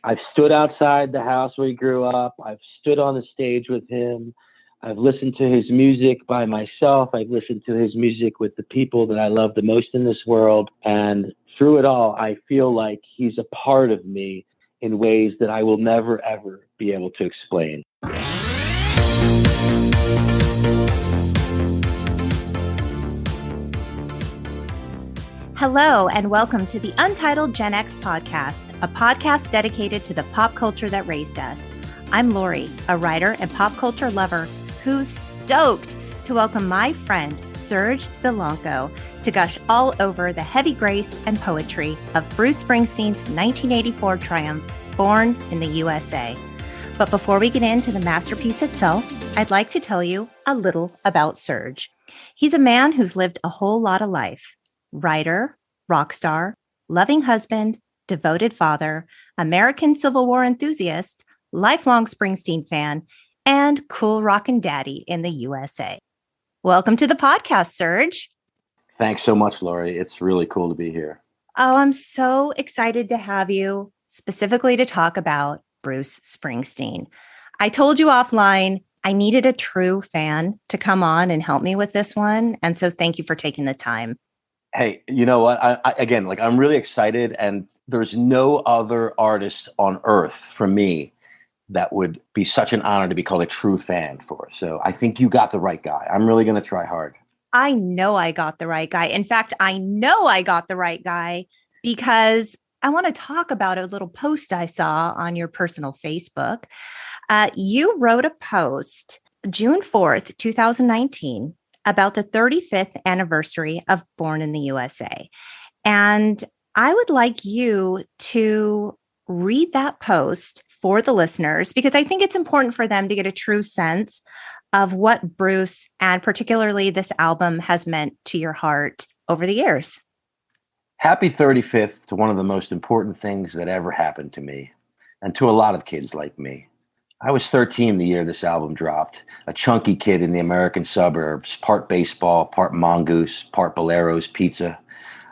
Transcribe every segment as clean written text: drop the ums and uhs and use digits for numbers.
I've stood outside the house where he grew up. I've stood on the stage with him. I've listened to his music by myself. I've listened to his music with the people that I love the most in this world. And through it all, I feel like he's a part of me in ways that I will never, ever be able to explain. Hello, and welcome to the Untitled Gen X podcast, a podcast dedicated to the pop culture that raised us. I'm Lori, a writer and pop culture lover who's stoked to welcome my friend, Serge Bielanko, to gush all over the heavy grace and poetry of Bruce Springsteen's 1984 triumph, Born in the U.S.A. But before we get into the masterpiece itself, I'd like to tell you a little about Serge. He's a man who's lived a whole lot of life. Writer, rock star, loving husband, devoted father, American Civil War enthusiast, lifelong Springsteen fan, and cool rockin' daddy in the USA. Welcome to the podcast, Serge. Thanks so much, Lori. It's really cool to be here. Oh, I'm so excited to have you, specifically to talk about Bruce Springsteen. I told you offline I needed a true fan to come on and help me with this one. And so thank you for taking the time. Hey, you know what? I'm really excited, and there's no other artist on earth for me that would be such an honor to be called a true fan for. So I think you got the right guy. I'm really going to try hard. I know I got the right guy. In fact, I know I got the right guy because I want to talk about a little post I saw on your personal Facebook. You wrote a post June 4th, 2019, about the 35th anniversary of Born in the USA. And I would like you to read that post for the listeners, because I think it's important for them to get a true sense of what Bruce and particularly this album has meant to your heart over the years. Happy 35th to one of the most important things that ever happened to me, and to a lot of kids like me. I was 13 the year this album dropped, a chunky kid in the American suburbs, part baseball, part Mongoose, part Bolero's pizza.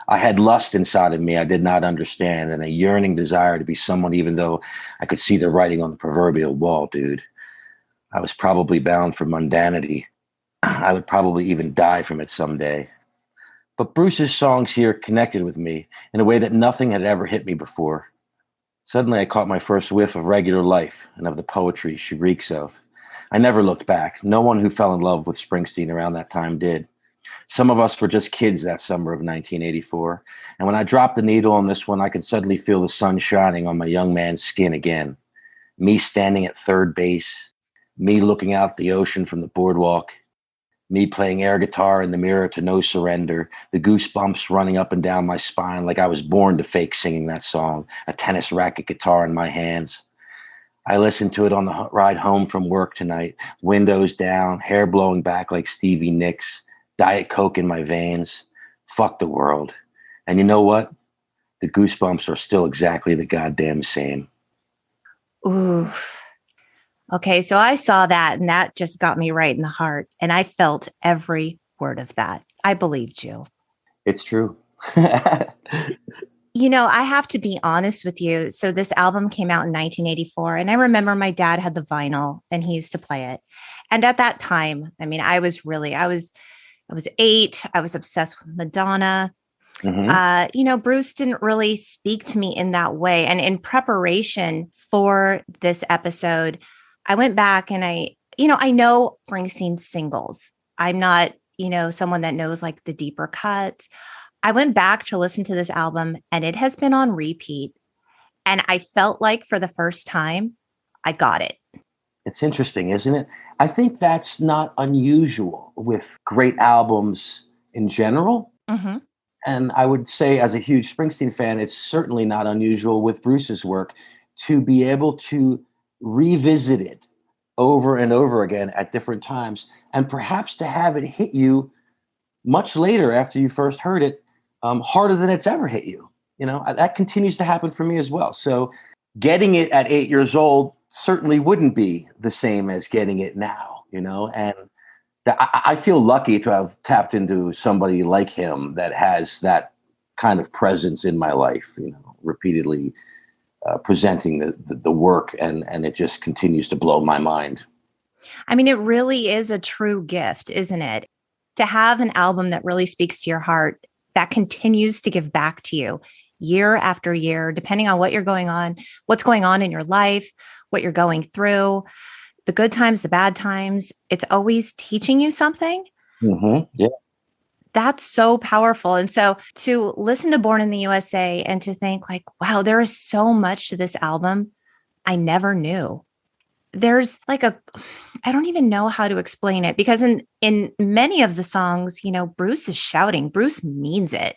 I had lust inside of me I did not understand, and a yearning desire to be someone even though I could see the writing on the proverbial wall, dude. I was probably bound for mundanity. I would probably even die from it someday. But Bruce's songs here connected with me in a way that nothing had ever hit me before. Suddenly, I caught my first whiff of regular life and of the poetry she reeks of. I never looked back. No one who fell in love with Springsteen around that time did. Some of us were just kids that summer of 1984. And when I dropped the needle on this one, I could suddenly feel the sun shining on my young man's skin again. Me standing at third base, me looking out the ocean from the boardwalk, me playing air guitar in the mirror to No Surrender, the goosebumps running up and down my spine like I was born to fake singing that song, a tennis racket guitar in my hands. I listened to it on the ride home from work tonight, windows down, hair blowing back like Stevie Nicks, Diet Coke in my veins. Fuck the world. And you know what? The goosebumps are still exactly the goddamn same. Ooh. Okay, so I saw that and that just got me right in the heart. And I felt every word of that. I believed you. It's true. You know, I have to be honest with you. So this album came out in 1984. And I remember my dad had the vinyl and he used to play it. And at that time, I mean, I was 8. I was obsessed with Madonna. Mm-hmm. Bruce didn't really speak to me in that way. And in preparation for this episode, I went back and I know Springsteen singles. I'm not, someone that knows like the deeper cuts. I went back to listen to this album and it has been on repeat. And I felt like for the first time, I got it. It's interesting, isn't it? I think that's not unusual with great albums in general. Mm-hmm. And I would say as a huge Springsteen fan, it's certainly not unusual with Bruce's work to be able to revisit it over and over again at different times, and perhaps to have it hit you much later after you first heard it, harder than it's ever hit you. That continues to happen for me as well. So getting it at 8 years old certainly wouldn't be the same as getting it now, and I feel lucky to have tapped into somebody like him that has that kind of presence in my life, repeatedly presenting the work, and it just continues to blow my mind. I mean, it really is a true gift, isn't it? To have an album that really speaks to your heart, that continues to give back to you year after year, depending on what's going on in your life, what you're going through, the good times, the bad times. It's always teaching you something. Mm-hmm. Yeah. That's so powerful. And so to listen to Born in the USA and to think like, wow, there is so much to this album I never knew. There's like I don't even know how to explain it, because in many of the songs, Bruce is shouting, Bruce means it.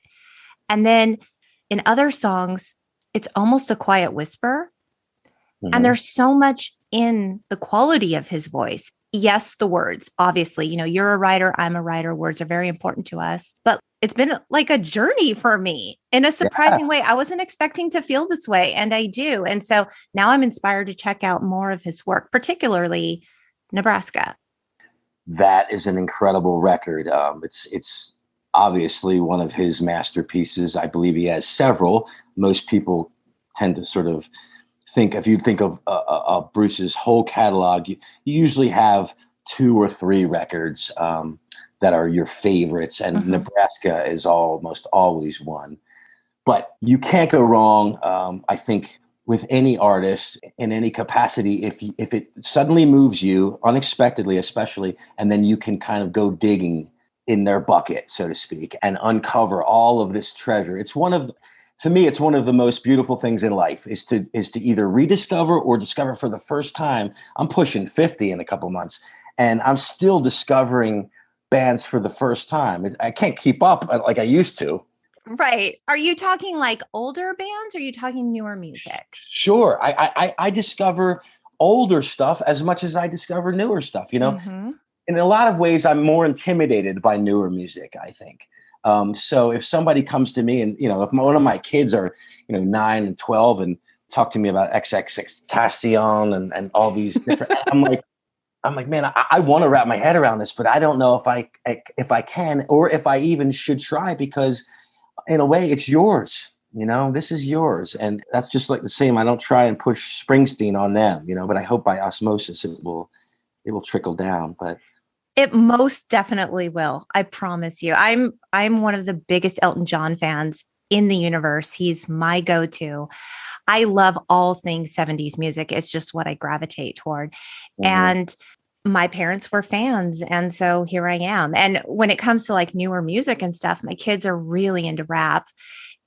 And then in other songs, it's almost a quiet whisper. Mm-hmm. And there's so much in the quality of his voice. Yes, the words, obviously, you're a writer, I'm a writer. Words are very important to us, but it's been like a journey for me in a surprising way. I wasn't expecting to feel this way, and I do. And so now I'm inspired to check out more of his work, particularly Nebraska. That is an incredible record. It's obviously one of his masterpieces. I believe he has several. Most people tend to sort of if you think of Bruce's whole catalog, you usually have 2 or 3 records that are your favorites, and mm-hmm. Nebraska is almost always one. But you can't go wrong, I think, with any artist in any capacity if it suddenly moves you unexpectedly, especially, and then you can kind of go digging in their bucket, so to speak, and uncover all of this treasure. To me, it's one of the most beautiful things in life is to either rediscover or discover for the first time. I'm pushing 50 in a couple months, and I'm still discovering bands for the first time. I can't keep up like I used to. Right. Are you talking like older bands, or are you talking newer music? Sure. I discover older stuff as much as I discover newer stuff, Mm-hmm. In a lot of ways, I'm more intimidated by newer music, I think. So if somebody comes to me and, if one of my kids are, 9 and 12 and talk to me about XXXTentacion and all these different, I'm like, man, I want to wrap my head around this, but I don't know if I can, or if I even should try, because in a way it's yours, this is yours. And that's just like the same. I don't try and push Springsteen on them, but I hope by osmosis it will trickle down. But it most definitely will. I promise you. I'm one of the biggest Elton John fans in the universe. He's my go-to. I love all things 70s music. It's just what I gravitate toward. Mm-hmm. And my parents were fans. And so here I am. And when it comes to like newer music and stuff, my kids are really into rap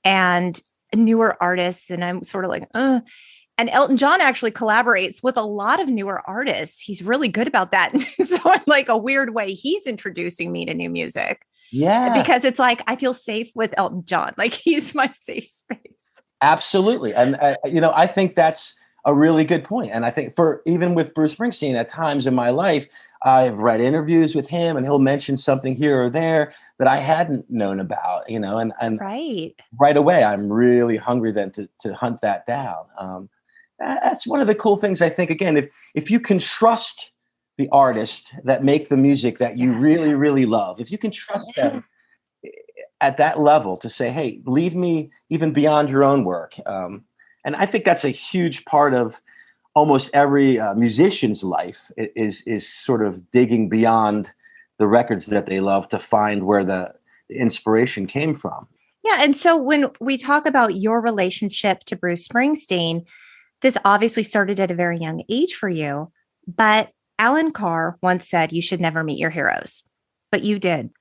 and newer artists. And I'm sort of like, And Elton John actually collaborates with a lot of newer artists. He's really good about that. So in like a weird way, he's introducing me to new music. Yeah. Because it's like, I feel safe with Elton John. Like he's my safe space. Absolutely. And, I think that's a really good point. And I think even with Bruce Springsteen, at times in my life, I've read interviews with him and he'll mention something here or there that I hadn't known about, and right away, I'm really hungry then to hunt that down. That's one of the cool things, I think, again, if you can trust the artist that make the music that you really, really love, if you can trust them at that level to say, hey, lead me even beyond your own work. And I think that's a huge part of almost every musician's life is sort of digging beyond the records that they love to find where the inspiration came from. Yeah. And so when we talk about your relationship to Bruce Springsteen, this obviously started at a very young age for you, but Alan Carr once said you should never meet your heroes, but you did.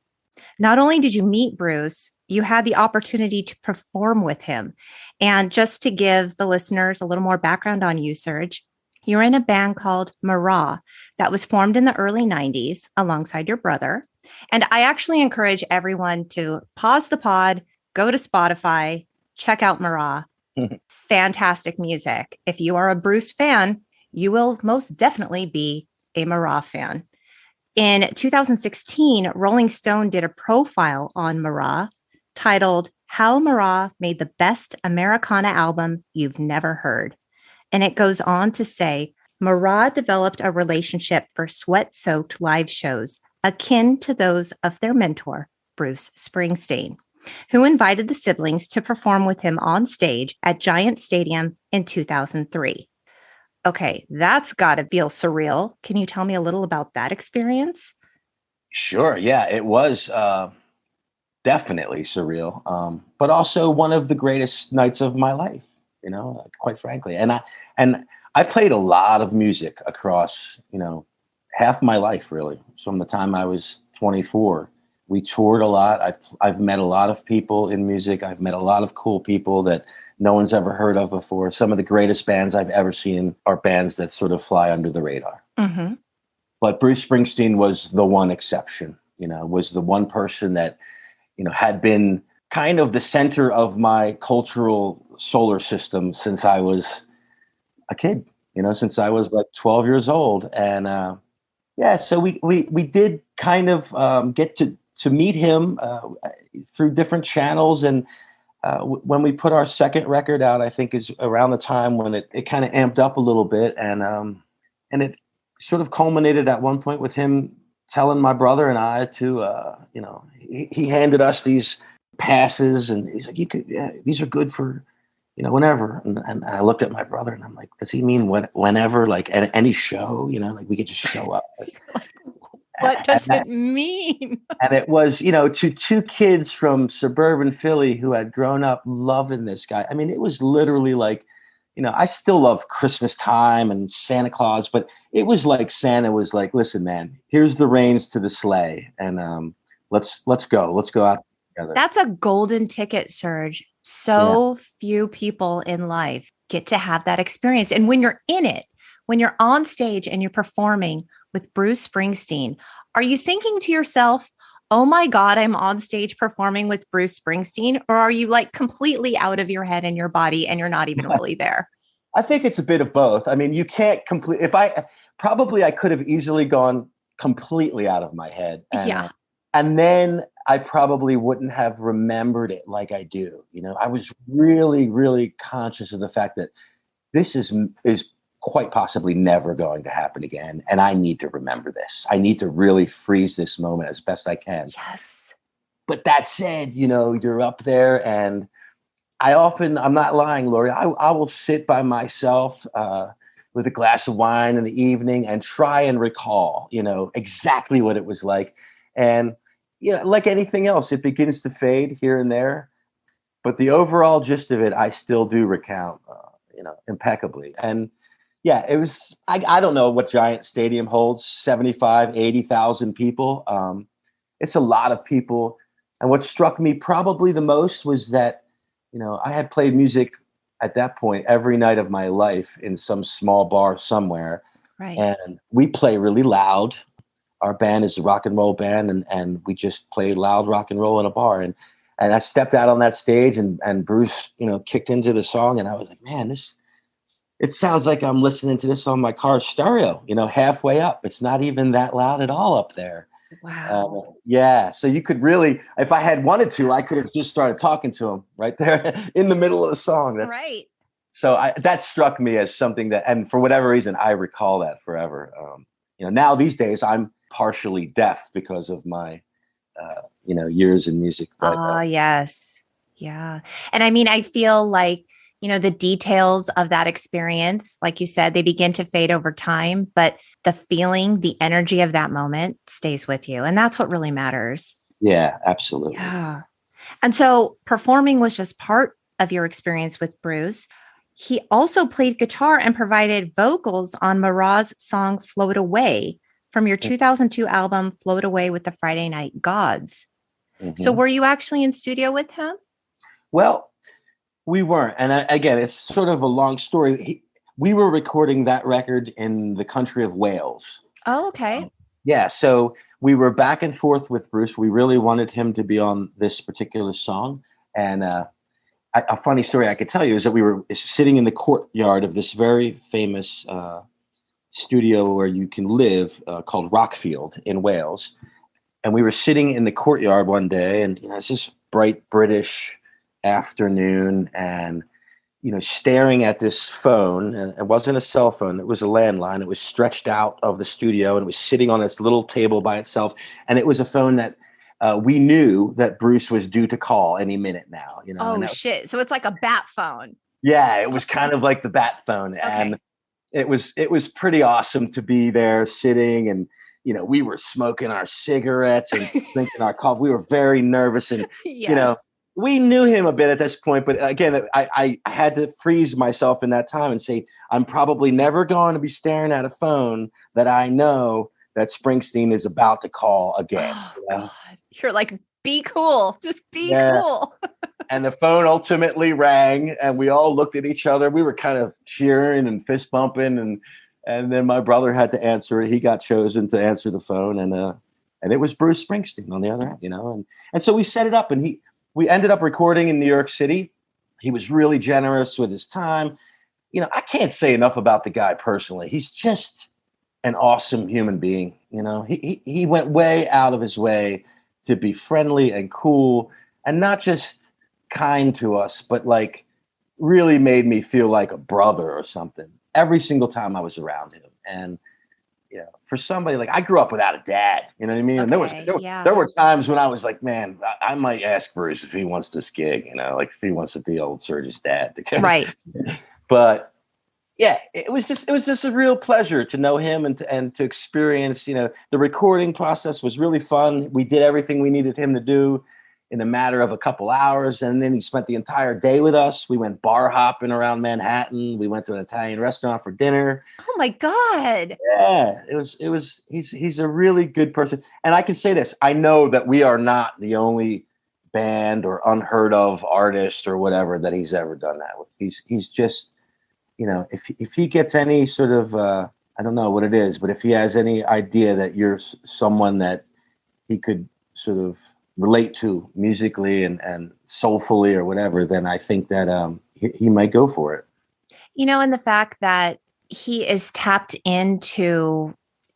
Not only did you meet Bruce, you had the opportunity to perform with him. And just to give the listeners a little more background on you, Serge, you're in a band called Mara that was formed in the early 90s alongside your brother. And I actually encourage everyone to pause the pod, go to Spotify, check out Mara. Fantastic music. If you are a Bruce fan, you will most definitely be a Mara fan. In 2016, Rolling Stone did a profile on Mara titled How Mara Made the Best Americana Album You've Never Heard. And it goes on to say, Mara developed a relationship for sweat-soaked live shows akin to those of their mentor, Bruce Springsteen. who invited the siblings to perform with him on stage at Giant Stadium in 2003. Okay, that's got to feel surreal. Can you tell me a little about that experience? Sure. Yeah, it was definitely surreal, but also one of the greatest nights of my life. Quite frankly, and I played a lot of music across half my life, really, from the time I was 24. We toured a lot. I've met a lot of people in music. I've met a lot of cool people that no one's ever heard of before. Some of the greatest bands I've ever seen are bands that sort of fly under the radar. Mm-hmm. But Bruce Springsteen was the one exception, was the one person that, had been kind of the center of my cultural solar system since I was a kid, since I was like 12 years old. And so we did kind of get to meet him through different channels. And when we put our second record out, I think is around the time when it kind of amped up a little bit. And it sort of culminated at one point with him telling my brother and I to, he handed us these passes and he's like, these are good for, whenever. And I looked at my brother and I'm like, does he mean whenever, like at any show, like we could just show up? What does it mean? And it was, to two kids from suburban Philly who had grown up loving this guy. I mean, it was literally like, I still love Christmas time and Santa Claus, but it was like Santa was like, listen, man, here's the reins to the sleigh. And let's go. Let's go out together. That's a golden ticket, Serge. So few people in life get to have that experience. And when you're in it, when you're on stage and you're performing with Bruce Springsteen, are you thinking to yourself, oh my God, I'm on stage performing with Bruce Springsteen? Or are you like completely out of your head and your body and you're not even really there? I think it's a bit of both. I mean, you can't I could have easily gone completely out of my head. And then I probably wouldn't have remembered it like I do. I was really, really conscious of the fact that this is quite possibly never going to happen again. And I need to remember this. I need to really freeze this moment as best I can. Yes. But that said, you're up there and I'm not lying, Lori, I will sit by myself with a glass of wine in the evening and try and recall, exactly what it was like. And, like anything else, it begins to fade here and there. But the overall gist of it, I still do recount, impeccably. And yeah, it was, I don't know what Giant Stadium holds, 75, 80,000 people. It's a lot of people. And what struck me probably the most was that, I had played music at that point every night of my life in some small bar somewhere. Right. And we play really loud. Our band is a rock and roll band, and we just play loud rock and roll in a bar. And I stepped out on that stage and Bruce, kicked into the song and I was like, man, it sounds like I'm listening to this on my car stereo, halfway up. It's not even that loud at all up there. Wow. So you could really, if I had wanted to, I could have just started talking to him right there in the middle of the song. That's right. So that struck me as something that, and for whatever reason, I recall that forever. Now these days I'm partially deaf because of my, years in music. Yes. Yeah. And I mean, I feel like, the details of that experience, like you said, they begin to fade over time, but the feeling, the energy of that moment stays with you. And that's what really matters. Yeah, absolutely. Yeah. And so performing was just part of your experience with Bruce. He also played guitar and provided vocals on Marat's song Float Away from your 2002 album, Float Away with the Friday Night Gods. Mm-hmm. So were you actually in studio with him? Well, we weren't. And again, it's sort of a long story. We were recording that record in the country of Wales. Oh, okay. So we were back and forth with Bruce. We really wanted him to be on this particular song. And a funny story I could tell you is that we were sitting in the courtyard of this very famous studio where you can live called Rockfield in Wales. And we were sitting in the courtyard one day and it's this bright British afternoon and staring at this phone, and it wasn't a cell phone, it was a landline. It was stretched out of the studio and it was sitting on this little table by itself, and it was a phone that we knew that Bruce was due to call any minute now, Oh, shit. So it's like a bat phone. Yeah, it was kind of like the bat phone. Okay. And it was pretty awesome to be there sitting, and we were smoking our cigarettes and drinking our coffee. We were very nervous, and Yes. we knew him a bit at this point, but again, I had to freeze myself in that time and say, I'm probably never going to be staring at a phone that I know that Springsteen is about to call again. Oh, God. You're like, be cool. Just be cool. And the phone ultimately rang, and we all looked at each other. We were kind of cheering and fist bumping, and then my brother had to answer it. He got chosen to answer the phone, and it was Bruce Springsteen on the other end, and so we set it up, and we ended up recording in New York City. He was really generous with his time. I can't say enough about the guy personally. He's just an awesome human being. He went way out of his way to be friendly and cool, and not just kind to us, but like really made me feel like a brother or something every single time I was around him. And for somebody like, I grew up without a dad, you know what I mean? Okay, And there were times when I was like, man, I might ask Bruce if he wants this gig, like if he wants to be old Serge's dad. Right. But yeah, it was just a real pleasure to know him and to experience, the recording process was really fun. We did everything we needed him to do in a matter of a couple hours. And then he spent the entire day with us. We went bar hopping around Manhattan. We went to an Italian restaurant for dinner. Oh my God. Yeah, he's a really good person. And I can say this, I know that we are not the only band or unheard of artist or whatever that he's ever done that with. He's just, if he gets any sort of, I don't know what it is, but if he has any idea that you're someone that he could sort of relate to musically and soulfully or whatever, then I think that he might go for it. And the fact that he is tapped into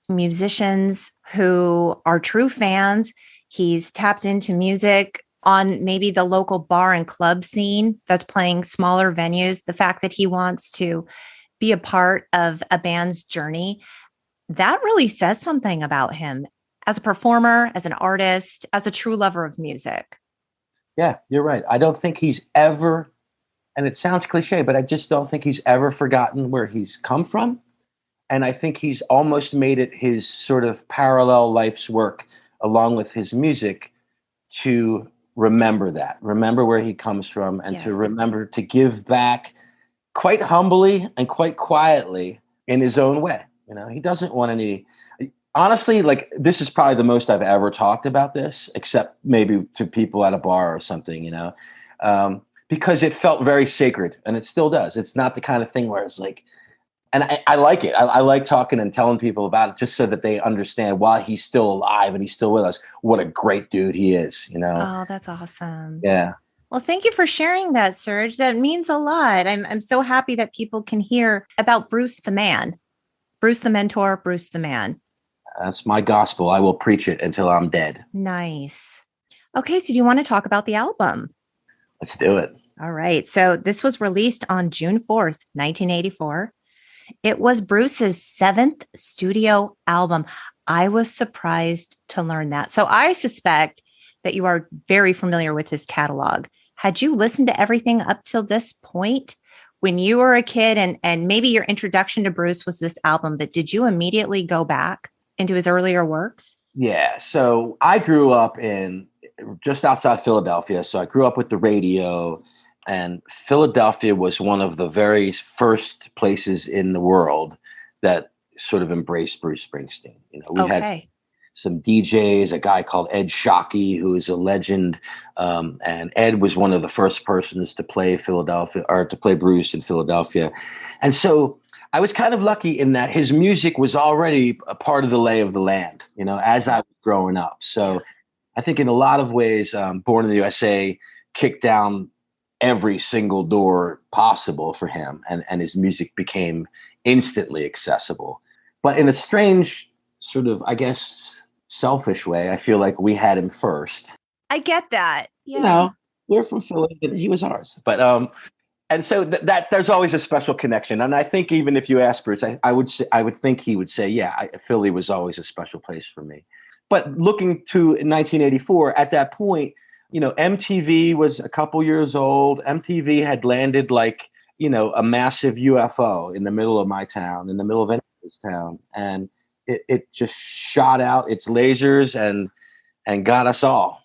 musicians who are true fans. He's tapped into music on maybe the local bar and club scene that's playing smaller venues. The fact that he wants to be a part of a band's journey, that really says something about him as a performer, as an artist, as a true lover of music. Yeah, you're right. I don't think he's ever, and it sounds cliche, but I just don't think he's ever forgotten where he's come from. And I think he's almost made it his sort of parallel life's work along with his music to remember where he comes from, and to remember to give back quite humbly and quite quietly in his own way. He doesn't want any. Honestly, like, this is probably the most I've ever talked about this, except maybe to people at a bar or something, because it felt very sacred, and it still does. It's not the kind of thing where it's like, and I like it. I like talking and telling people about it just so that they understand, while he's still alive and he's still with us, what a great dude he is, Oh, that's awesome. Yeah. Well, thank you for sharing that, Serge. That means a lot. I'm so happy that people can hear about Bruce the man, Bruce the mentor, Bruce the man. That's my gospel. I will preach it until I'm dead. Nice. Okay, so do you want to talk about the album? Let's do it. All right. So this was released on June 4th, 1984. It was Bruce's 7th studio album. I was surprised to learn that. So I suspect that you are very familiar with his catalog. Had you listened to everything up till this point when you were a kid, and maybe your introduction to Bruce was this album, but did you immediately go back into his earlier works? Yeah. So I grew up in just outside Philadelphia. So I grew up with the radio, and Philadelphia was one of the very first places in the world that sort of embraced Bruce Springsteen. We had some DJs, a guy called Ed Shockey, who is a legend. And Ed was one of the first persons to play Philadelphia, or to play Bruce in Philadelphia. And so I was kind of lucky in that his music was already a part of the lay of the land, as I was growing up. So I think in a lot of ways, Born in the USA kicked down every single door possible for him, and his music became instantly accessible. But in a strange sort of, I guess, selfish way, I feel like we had him first. I get that. Yeah. We're from Philly, and he was ours. But and so that there's always a special connection. And I think even if you ask Bruce, I would think he would say, yeah, Philly was always a special place for me. But looking to 1984, at that point, MTV was a couple years old. MTV had landed like, a massive UFO in the middle of my town, in the middle of anybody's town. And it just shot out its lasers and got us all,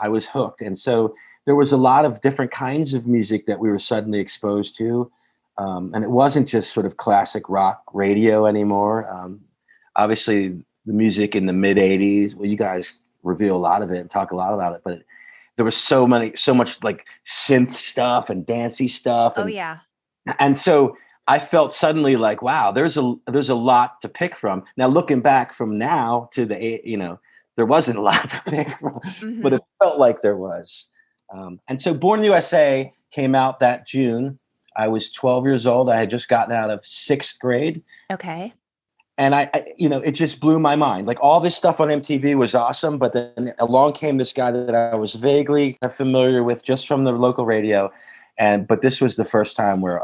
I was hooked. And so there was a lot of different kinds of music that we were suddenly exposed to. And it wasn't just sort of classic rock radio anymore. Obviously, the music in the mid 80s, well, you guys reveal a lot of it and talk a lot about it, but there was so much like synth stuff and dancey stuff. Oh, yeah. And so I felt suddenly like, wow, there's a lot to pick from. Now, looking back from now to there wasn't a lot to pick from, but it felt like there was. And so Born in the USA came out that June. I was 12 years old. I had just gotten out of 6th grade. Okay. And I it just blew my mind. Like all this stuff on MTV was awesome, but then along came this guy that I was vaguely familiar with just from the local radio. But this was the first time where,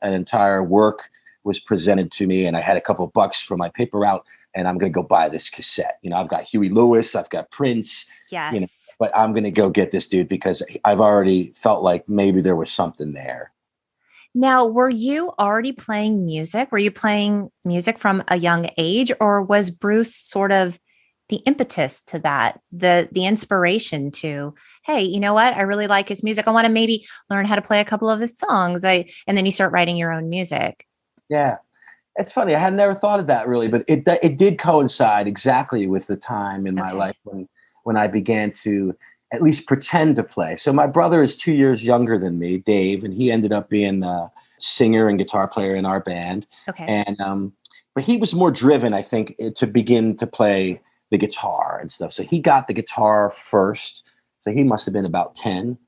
an entire work was presented to me and I had a couple of bucks for my paper route and I'm going to go buy this cassette. I've got Huey Lewis, I've got Prince, yes. But I'm going to go get this dude because I've already felt like maybe there was something there. Now, were you already playing music? Were you playing music from a young age, or was Bruce sort of the impetus to that, the inspiration to, hey, you know what? I really like his music. I want to maybe learn how to play a couple of his songs. And then you start writing your own music. Yeah. It's funny. I had never thought of that really, but it did coincide exactly with the time in my life when I began to at least pretend to play. So my brother is 2 years younger than me, Dave, and he ended up being a singer and guitar player in our band. Okay. And but he was more driven, I think, to begin to play the guitar and stuff. So he got the guitar first. So he must have been about 10.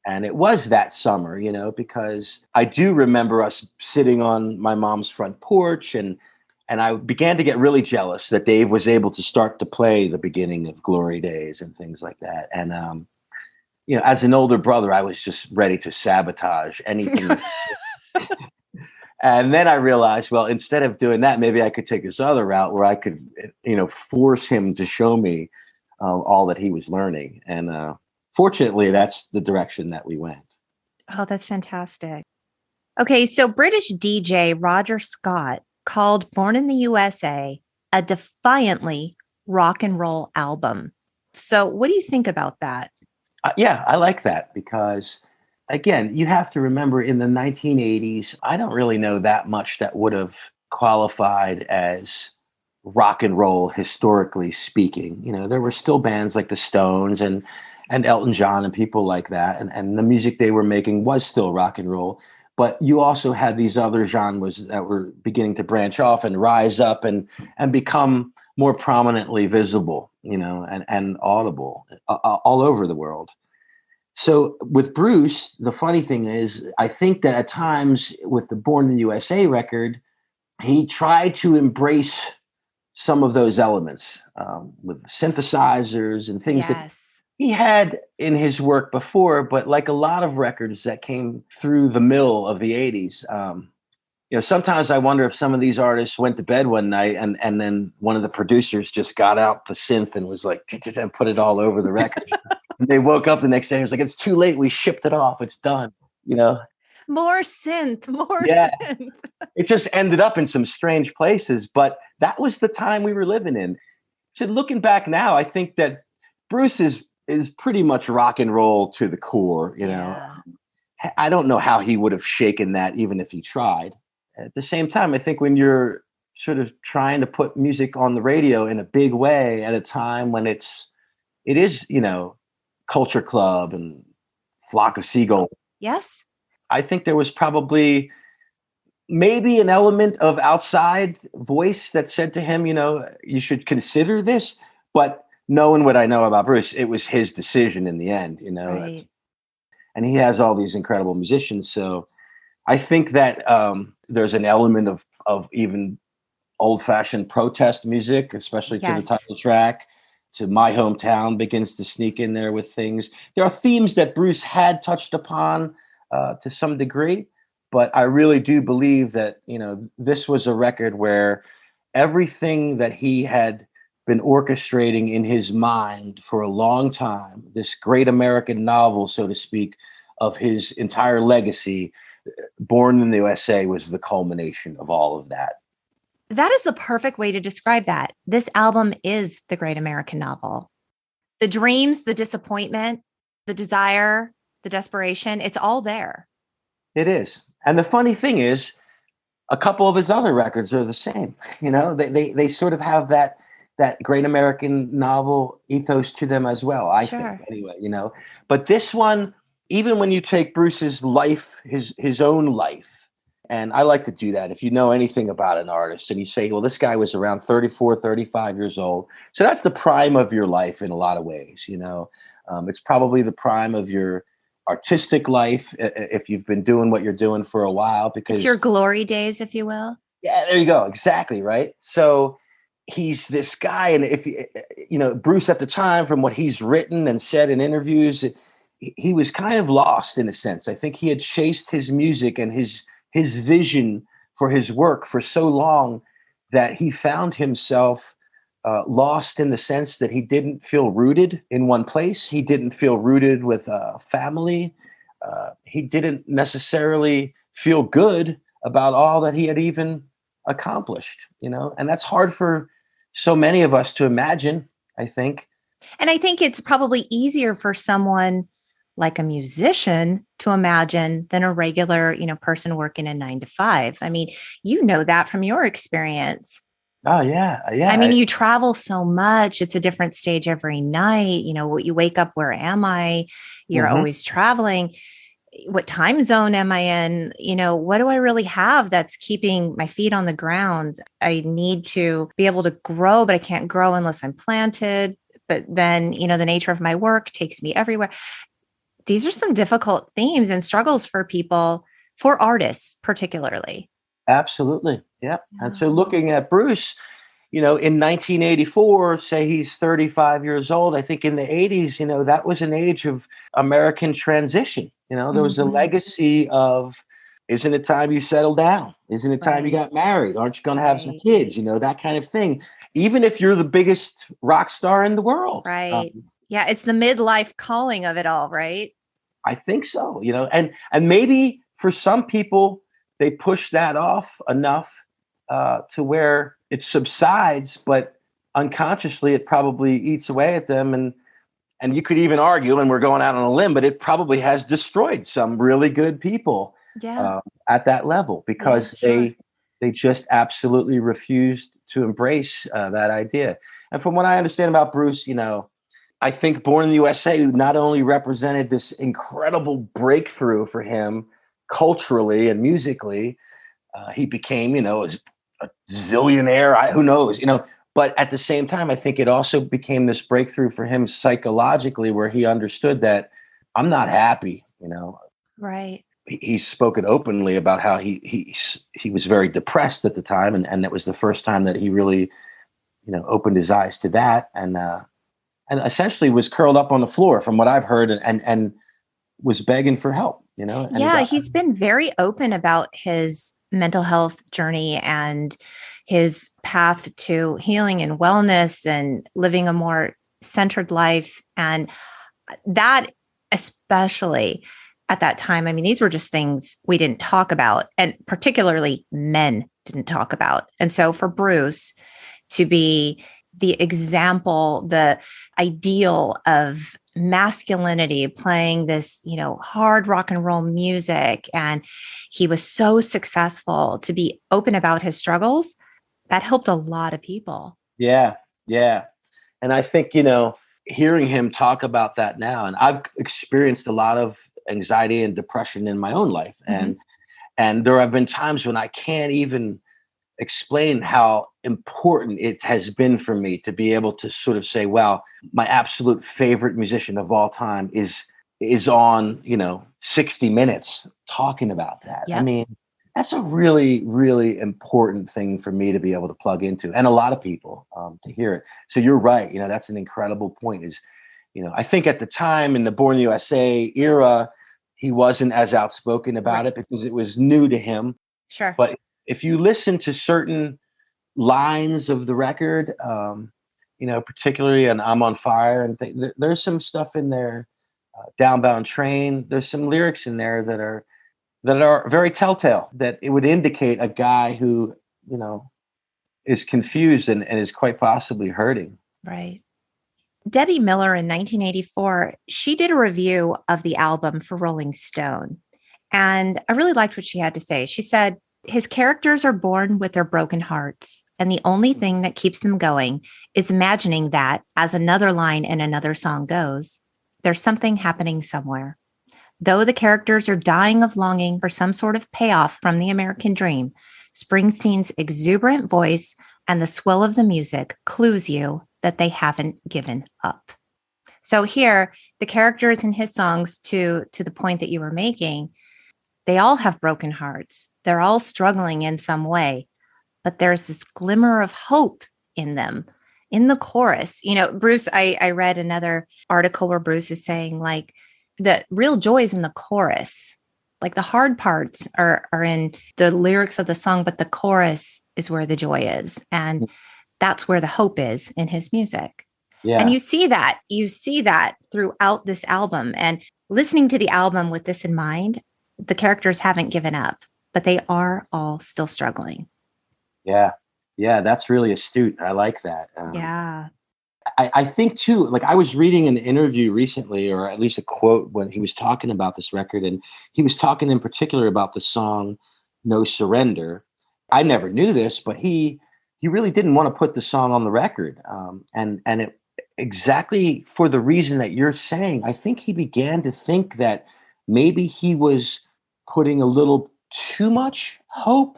And it was that summer, because I do remember us sitting on my mom's front porch and I began to get really jealous that Dave was able to start to play the beginning of Glory Days and things like that. And, as an older brother, I was just ready to sabotage anything. And then I realized, well, instead of doing that, maybe I could take this other route where I could, force him to show me all that he was learning. And fortunately, that's the direction that we went. Oh, that's fantastic. Okay, so British DJ Roger Scott called Born in the USA a defiantly rock and roll album. So what do you think about that? Yeah, I like that because, again, you have to remember in the 1980s, I don't really know that much that would have qualified as rock and roll, historically speaking. There were still bands like the Stones and Elton John and people like that. And the music they were making was still rock and roll. But you also had these other genres that were beginning to branch off and rise up and become more prominently visible, and audible all over the world. So with Bruce, the funny thing is, I think that at times with the Born in the USA record, he tried to embrace some of those elements with synthesizers and things that he had in his work before, but like a lot of records that came through the mill of the 80s, sometimes I wonder if some of these artists went to bed one night and then one of the producers just got out the synth and was like, and put it all over the record. And they woke up the next day and was like, it's too late. We shipped it off. It's done. More synth, synth. It just ended up in some strange places, but that was the time we were living in. So looking back now, I think that Bruce is pretty much rock and roll to the core, Yeah. I don't know how he would have shaken that even if he tried. At the same time, I think when you're sort of trying to put music on the radio in a big way at a time when it is, Culture Club and Flock of Seagulls. Yes. I think there was probably maybe an element of outside voice that said to him, you should consider this, but knowing what I know about Bruce, it was his decision in the end, Right. And he has all these incredible musicians. So I think that there's an element of even old fashioned protest music, especially to the title track, to My Hometown begins to sneak in there with things. There are themes that Bruce had touched upon to some degree, but I really do believe that, this was a record where everything that he had been orchestrating in his mind for a long time, this great American novel, so to speak, of his entire legacy. Born in the USA was the culmination of all of that. That is the perfect way to describe that. This album is the great American novel. The dreams, the disappointment, the desire, the desperation, it's all there. It is. And the funny thing is, a couple of his other records are the same. They sort of have that great American novel ethos to them as well, I think, anyway, But this one, even when you take Bruce's life, his own life, and I like to do that. If you know anything about an artist and you say, well, this guy was around 34, 35 years old. So that's the prime of your life in a lot of ways, It's probably the prime of your artistic life if you've been doing what you're doing for a while, because it's your glory days, if you will. Yeah, there you go. Exactly. Right. So he's this guy. And if Bruce at the time, from what he's written and said in interviews, he was kind of lost in a sense. I think he had chased his music and his vision for his work for so long that he found himself lost in the sense that he didn't feel rooted in one place. He didn't feel rooted with a family. He didn't necessarily feel good about all that he had even accomplished, and that's hard for so many of us to imagine, I think. And I think it's probably easier for someone like a musician to imagine than a regular, person working a 9 to 5. I mean, that from your experience. Oh, yeah. Yeah. I mean, you travel so much. It's a different stage every night. You wake up, where am I? You're always traveling. What time zone am I in? What do I really have that's keeping my feet on the ground? I need to be able to grow, but I can't grow unless I'm planted. But then, the nature of my work takes me everywhere. These are some difficult themes and struggles for people, for artists particularly. Absolutely. Yeah. And so looking at Bruce, in 1984, say he's 35 years old. I think in the 80s, that was an age of American transition. There was a legacy of, isn't it time you settle down? Isn't it time you got married? Aren't you going to have some kids? That kind of thing. Even if you're the biggest rock star in the world. Right. Yeah. It's the midlife calling of it all, right? I think so, and maybe for some people, they push that off enough to where it subsides, but unconsciously it probably eats away at them. And you could even argue, and we're going out on a limb, but it probably has destroyed some really good people at that level because they just absolutely refused to embrace that idea. And from what I understand about Bruce, I think Born in the USA not only represented this incredible breakthrough for him culturally and musically, he became, a zillionaire, who knows, but at the same time, I think it also became this breakthrough for him psychologically, where he understood that I'm not happy, Right. He's spoken openly about how he was very depressed at the time. And that was the first time that he really, opened his eyes to that. And essentially was curled up on the floor from what I've heard and was begging for help, And he's been very open about his mental health journey and his path to healing and wellness and living a more centered life. And that, especially at that time, I mean, these were just things we didn't talk about, and particularly men didn't talk about. And so for Bruce to be the example, the ideal of masculinity, playing this, hard rock and roll music. And he was so successful to be open about his struggles. That helped a lot of people. Yeah. Yeah. And I think, hearing him talk about that now, and I've experienced a lot of anxiety and depression in my own life. And there have been times when I can't even explain how important it has been for me to be able to sort of say, well, my absolute favorite musician of all time is on, 60 Minutes talking about that. Yep. I mean, that's a really, really important thing for me to be able to plug into, and a lot of people to hear it. So you're right. That's an incredible point is, I think at the time in the Born in the USA era, he wasn't as outspoken about it because it was new to him. Sure. But if you listen to certain lines of the record, particularly and I'm on fire and there's some stuff in there, Downbound Train. There's some lyrics in there that are very telltale, that it would indicate a guy who, is confused and is quite possibly hurting. Right. Debbie Miller in 1984, she did a review of the album for Rolling Stone. And I really liked what she had to say. She said, his characters are born with their broken hearts. And the only thing that keeps them going is imagining that, as another line in another song goes, there's something happening somewhere. Though the characters are dying of longing for some sort of payoff from the American dream, Springsteen's exuberant voice and the swell of the music clues you that they haven't given up. So here, the characters in his songs, to the point that you were making, they all have broken hearts. They're all struggling in some way, but there's this glimmer of hope in them. In the chorus, Bruce, I read another article where Bruce is saying, like, the real joy is in the chorus. Like, the hard parts are in the lyrics of the song, but the chorus is where the joy is. And that's where the hope is in his music. Yeah. And you see that throughout this album. And listening to the album with this in mind, the characters haven't given up, but they are all still struggling. Yeah. Yeah. That's really astute. I like that. Yeah. I think too, like, I was reading an interview recently, or at least a quote, when he was talking about this record, and he was talking in particular about the song No Surrender. I never knew this, but he really didn't want to put the song on the record. And it exactly for the reason that you're saying. I think he began to think that maybe he was putting a little too much hope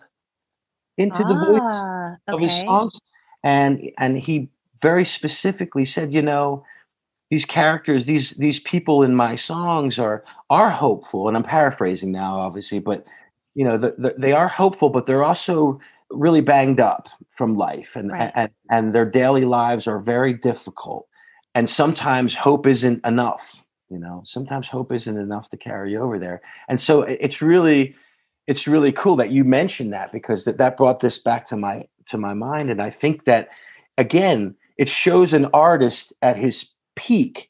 into the voice of his songs. And he very specifically said, these characters, these people in my songs are hopeful. And I'm paraphrasing now, obviously, but they are hopeful, but they're also really banged up from life, and right. and their daily lives are very difficult. And sometimes hope isn't enough. Sometimes hope isn't enough to carry over there. And so it's really cool that you mentioned that, because that brought this back to my mind. And I think that, again, it shows an artist at his peak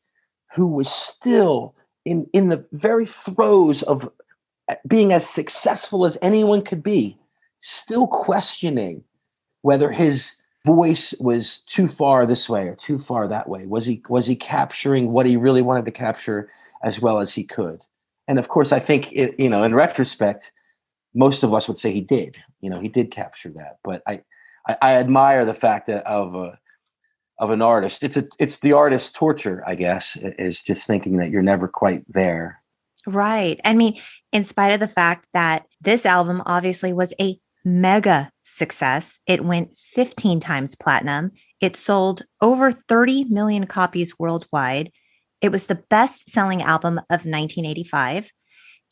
who was still in the very throes of being as successful as anyone could be, still questioning whether his voice was too far this way or too far that way. Was he capturing what he really wanted to capture as well as he could? And of course, I think in retrospect, most of us would say he did. He did capture that. But I admire the fact that of an artist. It's the artist's torture, I guess, is just thinking that you're never quite there. Right. I mean, in spite of the fact that this album obviously was a mega success, it went 15 times platinum. It sold over 30 million copies worldwide. It was the best-selling album of 1985.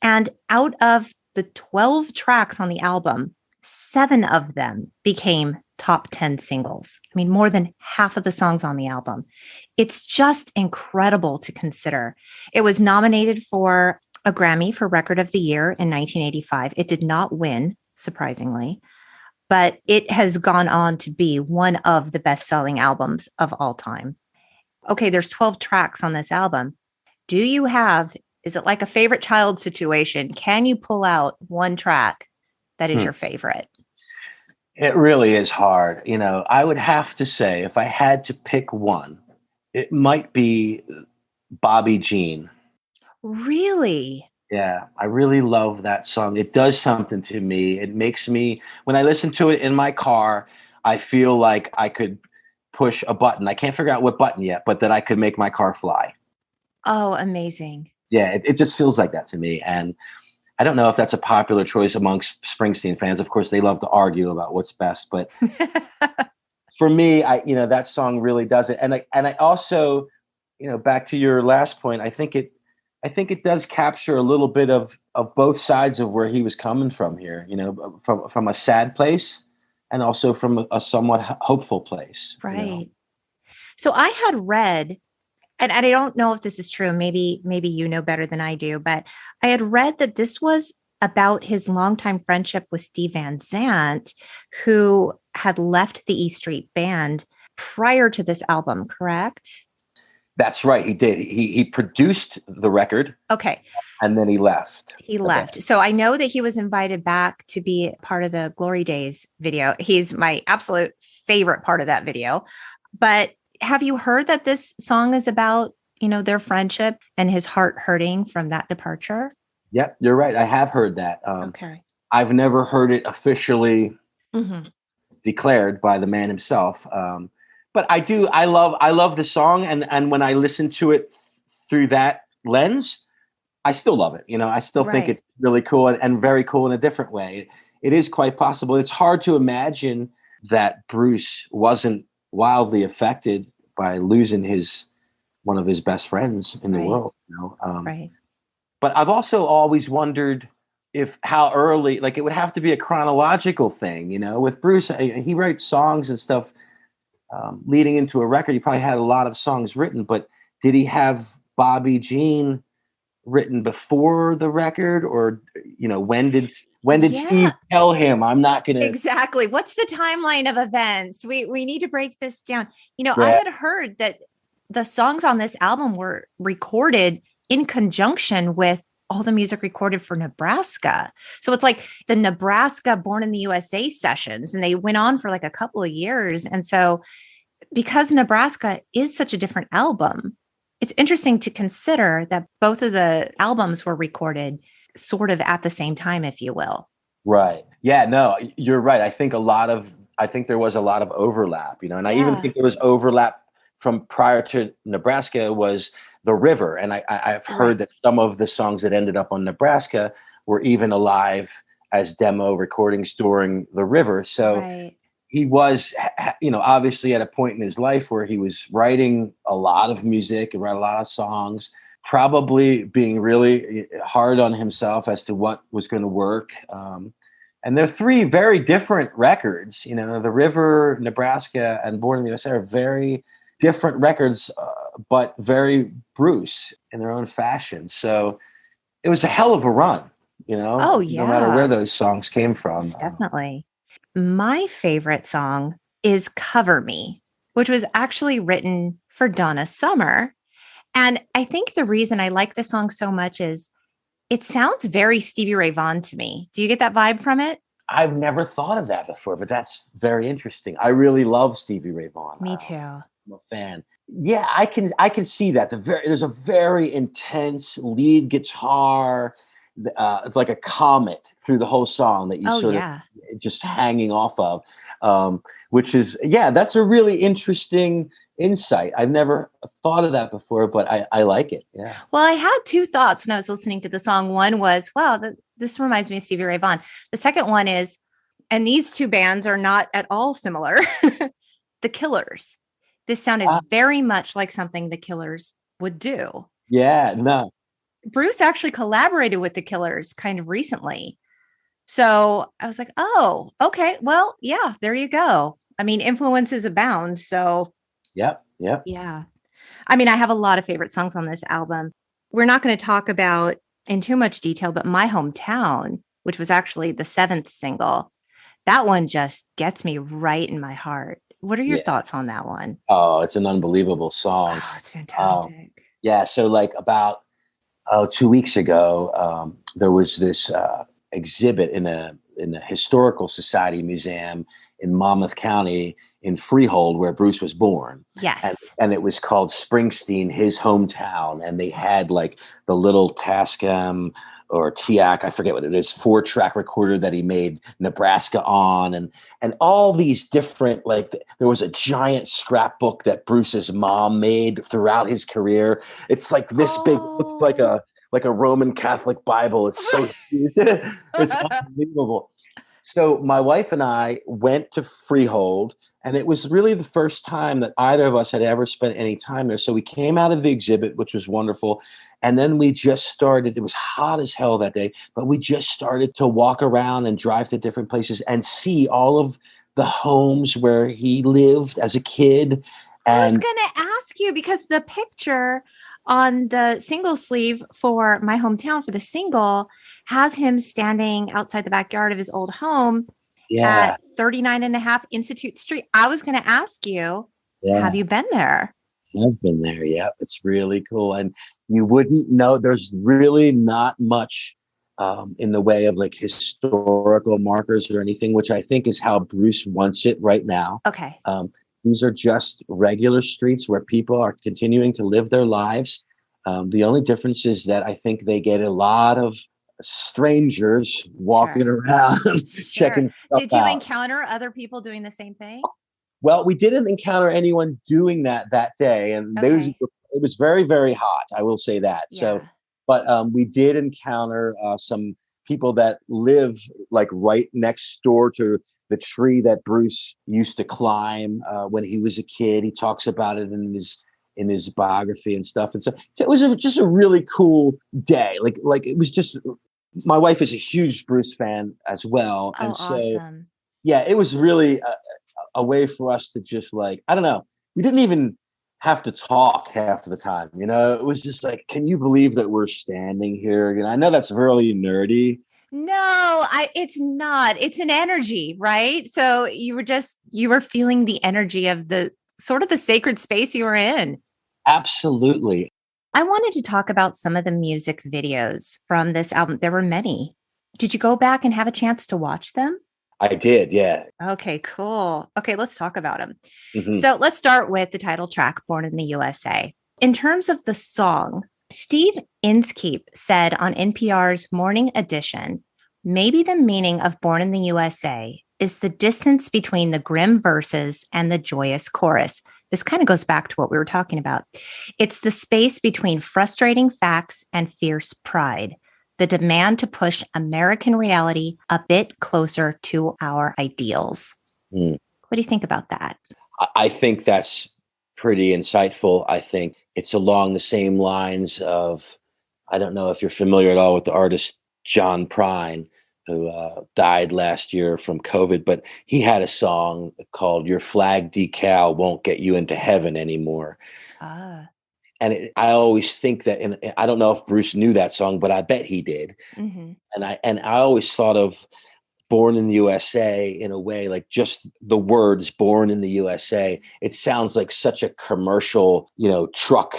And out of the 12 tracks on the album, 7 of them became top 10 singles. I mean, more than half of the songs on the album. It's just incredible to consider. It was nominated for a Grammy for Record of the Year in 1985. It did not win, surprisingly, but it has gone on to be one of the best-selling albums of all time. Okay, there's 12 tracks on this album. Is it like a favorite child situation? Can you pull out one track that is your favorite? It really is hard. I would have to say, if I had to pick one, it might be Bobby Jean. Really? Yeah, I really love that song. It does something to me. It makes me, when I listen to it in my car, I feel like I could push a button. I can't figure out what button yet, but that I could make my car fly. Oh, amazing. Yeah, it just feels like that to me. And I don't know if that's a popular choice amongst Springsteen fans. Of course, they love to argue about what's best, but for me, that song really does it. And I also, back to your last point, I think it does capture a little bit of both sides of where he was coming from here, from a sad place and also from a somewhat hopeful place. Right. So I had read, and I don't know if this is true, maybe you know better than I do, but I had read that this was about his longtime friendship with Steve Van Zandt, who had left the E Street Band prior to this album, correct? That's right. He did. He produced the record. Okay. And then he left. He left. So I know that he was invited back to be part of the Glory Days video. He's my absolute favorite part of that video. But have you heard that this song is about, their friendship and his heart hurting from that departure? Yep, you're right. I have heard that. Okay. I've never heard it officially declared by the man himself. But I do. I love the song. And when I listen to it through that lens, I still love it. I still think it's really cool and very cool in a different way. It is quite possible. It's hard to imagine that Bruce wasn't wildly affected by losing one of his best friends in the world. But I've also always wondered how early, like it would have to be a chronological thing, with Bruce, he writes songs and stuff leading into a record. He probably had a lot of songs written, but did he have Bobby Jean written before the record, or when did Steve tell him, I'm not gonna? Exactly. What's the timeline of events? We need to break this down. I had heard that the songs on this album were recorded in conjunction with all the music recorded for Nebraska. So it's like the Nebraska Born in the USA sessions, and they went on for like a couple of years. And so because Nebraska is such a different album, it's interesting to consider that both of the albums were recorded sort of at the same time, if you will. Right. Yeah, no, you're right. I think there was a lot of overlap, and I even think there was overlap from prior to Nebraska was The River. And I've heard that some of the songs that ended up on Nebraska were even alive as demo recordings during The River. So he was, obviously at a point in his life where he was writing a lot of music and write a lot of songs, probably being really hard on himself as to what was going to work. And they're three very different records. The River, Nebraska, and Born in the U.S.A. are very different records, but very Bruce in their own fashion. So it was a hell of a run, Oh, yeah. No matter where those songs came from. Definitely. My favorite song is Cover Me, which was actually written for Donna Summer. And I think the reason I like this song so much is it sounds very Stevie Ray Vaughan to me. Do you get that vibe from it? I've never thought of that before, but that's very interesting. I really love Stevie Ray Vaughan. Me too. I'm a fan. Yeah, I can see that. There's a very intense lead guitar. It's like a comet through the whole song that you of just hanging off of, which is, that's a really interesting insight. I've never thought of that before, but I like it. Yeah. Well, I had two thoughts when I was listening to the song. One was, wow, this reminds me of Stevie Ray Vaughan. The second one is, and these two bands are not at all similar, The Killers. This sounded very much like something The Killers would do. Yeah, no. Bruce actually collaborated with The Killers kind of recently. So I was like, oh, okay. Well, yeah, there you go. I mean, influences abound. So Yep. Yeah. I mean, I have a lot of favorite songs on this album. We're not going to talk about in too much detail, but My Hometown, which was actually the 7th single, that one just gets me right in my heart. What are your thoughts on that one? Oh, it's an unbelievable song. Oh, it's fantastic. So like about 2 weeks ago, there was this exhibit in the Historical Society Museum in Monmouth County in Freehold, where Bruce was born. Yes. And it was called Springsteen, His Hometown. And they had like the little Tascam or TIAC, I forget what it is, 4-track recorder that he made Nebraska on. And all these different, like there was a giant scrapbook that Bruce's mom made throughout his career. It's like this big, looks like a Roman Catholic Bible. It's so huge. It's unbelievable. So my wife and I went to Freehold, and it was really the first time that either of us had ever spent any time there. So we came out of the exhibit, which was wonderful. And then we just started, it was hot as hell that day, but we just started to walk around and drive to different places and see all of the homes where he lived as a kid. I was going to ask you, because the picture on the single sleeve for My Hometown, for the single, has him standing outside the backyard of his old home at 39.5 Institute Street. I was going to ask you, Yeah. Have you been there? I've been there. Yeah, it's really cool. And you wouldn't know, there's really not much in the way of like historical markers or anything, which I think is how Bruce wants it right now. Okay. These are just regular streets where people are continuing to live their lives. The only difference is that I think they get a lot of strangers walking Sure. around Sure. checking stuff Did you out. encounter other people doing the same thing? Well, we didn't encounter anyone doing that day, and Okay. it was very, very hot. I will say that. So, Yeah. but we did encounter some people that live like right next door to the tree that Bruce used to climb when he was a kid. He talks about it in his biography and stuff. And so it was just a really cool day. Like it was just. My wife is a huge Bruce fan as well, Oh, and so awesome. yeah, it was really a way for us to just like, I don't know, we didn't even have to talk half of the time. It was just like, can you believe that we're standing here? I know that's really nerdy. No, it's not. It's an energy, right? So you were feeling the energy of the sort of the sacred space you were in. Absolutely. I wanted to talk about some of the music videos from this album. There were many. Did you go back and have a chance to watch them? I did. Yeah. Okay, cool. Okay, let's talk about them. Hmm. So let's start with the title track, Born in the USA. In terms of the song, Steve Inskeep said on NPR's Morning Edition, maybe the meaning of Born in the USA is the distance between the grim verses and the joyous chorus. This kind of goes back to what we were talking about. It's the space between frustrating facts and fierce pride, the demand to push American reality a bit closer to our ideals. Mm. What do you think about that? I think that's pretty insightful. I think it's along the same lines of, I don't know if you're familiar at all with the artist John Prine, who died last year from COVID, but he had a song called Your Flag Decal Won't Get You Into Heaven Anymore. Ah. And I always think that, and I don't know if Bruce knew that song, but I bet he did. Mm-hmm. And I always thought of Born in the USA in a way, like just the words Born in the USA. It sounds like such a commercial, truck.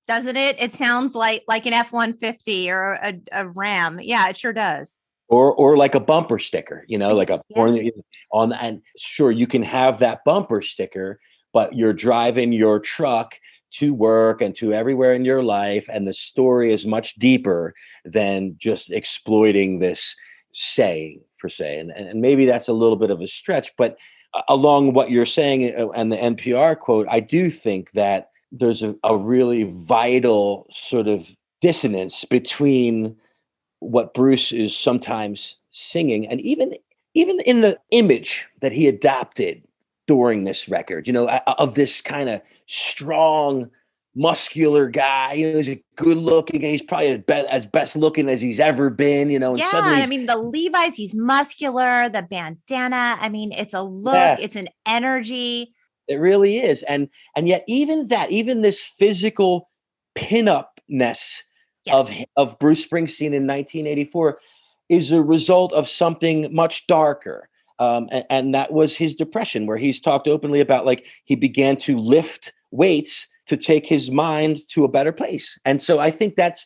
Doesn't it? It sounds like an F-150 or a Ram. Yeah, it sure does. Or like a bumper sticker, like a Yes. born on, and sure, you can have that bumper sticker, but you're driving your truck to work and to everywhere in your life, and the story is much deeper than just exploiting this saying per se. And maybe that's a little bit of a stretch, but along what you're saying and the NPR quote, I do think that there's a really vital sort of dissonance between what Bruce is sometimes singing, and even in the image that he adopted during this record, of this kind of strong, muscular guy. He's a good looking. He's probably as best looking as he's ever been. And Yeah, suddenly, I mean the Levi's, he's muscular, the bandana. I mean, it's a look, yeah, it's an energy. it really is. And yet, even this physical pinupness of Yes. of Bruce Springsteen in 1984 is a result of something much darker. And that was his depression, where he's talked openly about, like, he began to lift weights to take his mind to a better place. And so I think that's,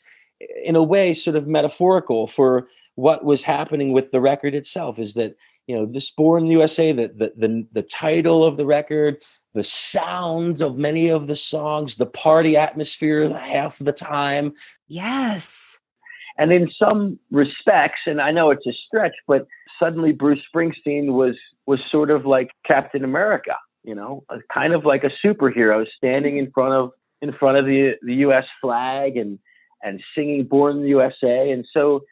in a way, sort of metaphorical for what was happening with the record itself, is that, this Born in the USA, the title of the record, the sound of many of the songs, the party atmosphere half of the time. Yes. And in some respects, and I know it's a stretch, but suddenly Bruce Springsteen was sort of like Captain America, kind of like a superhero standing in front of the U.S. flag and singing Born in the USA. And so,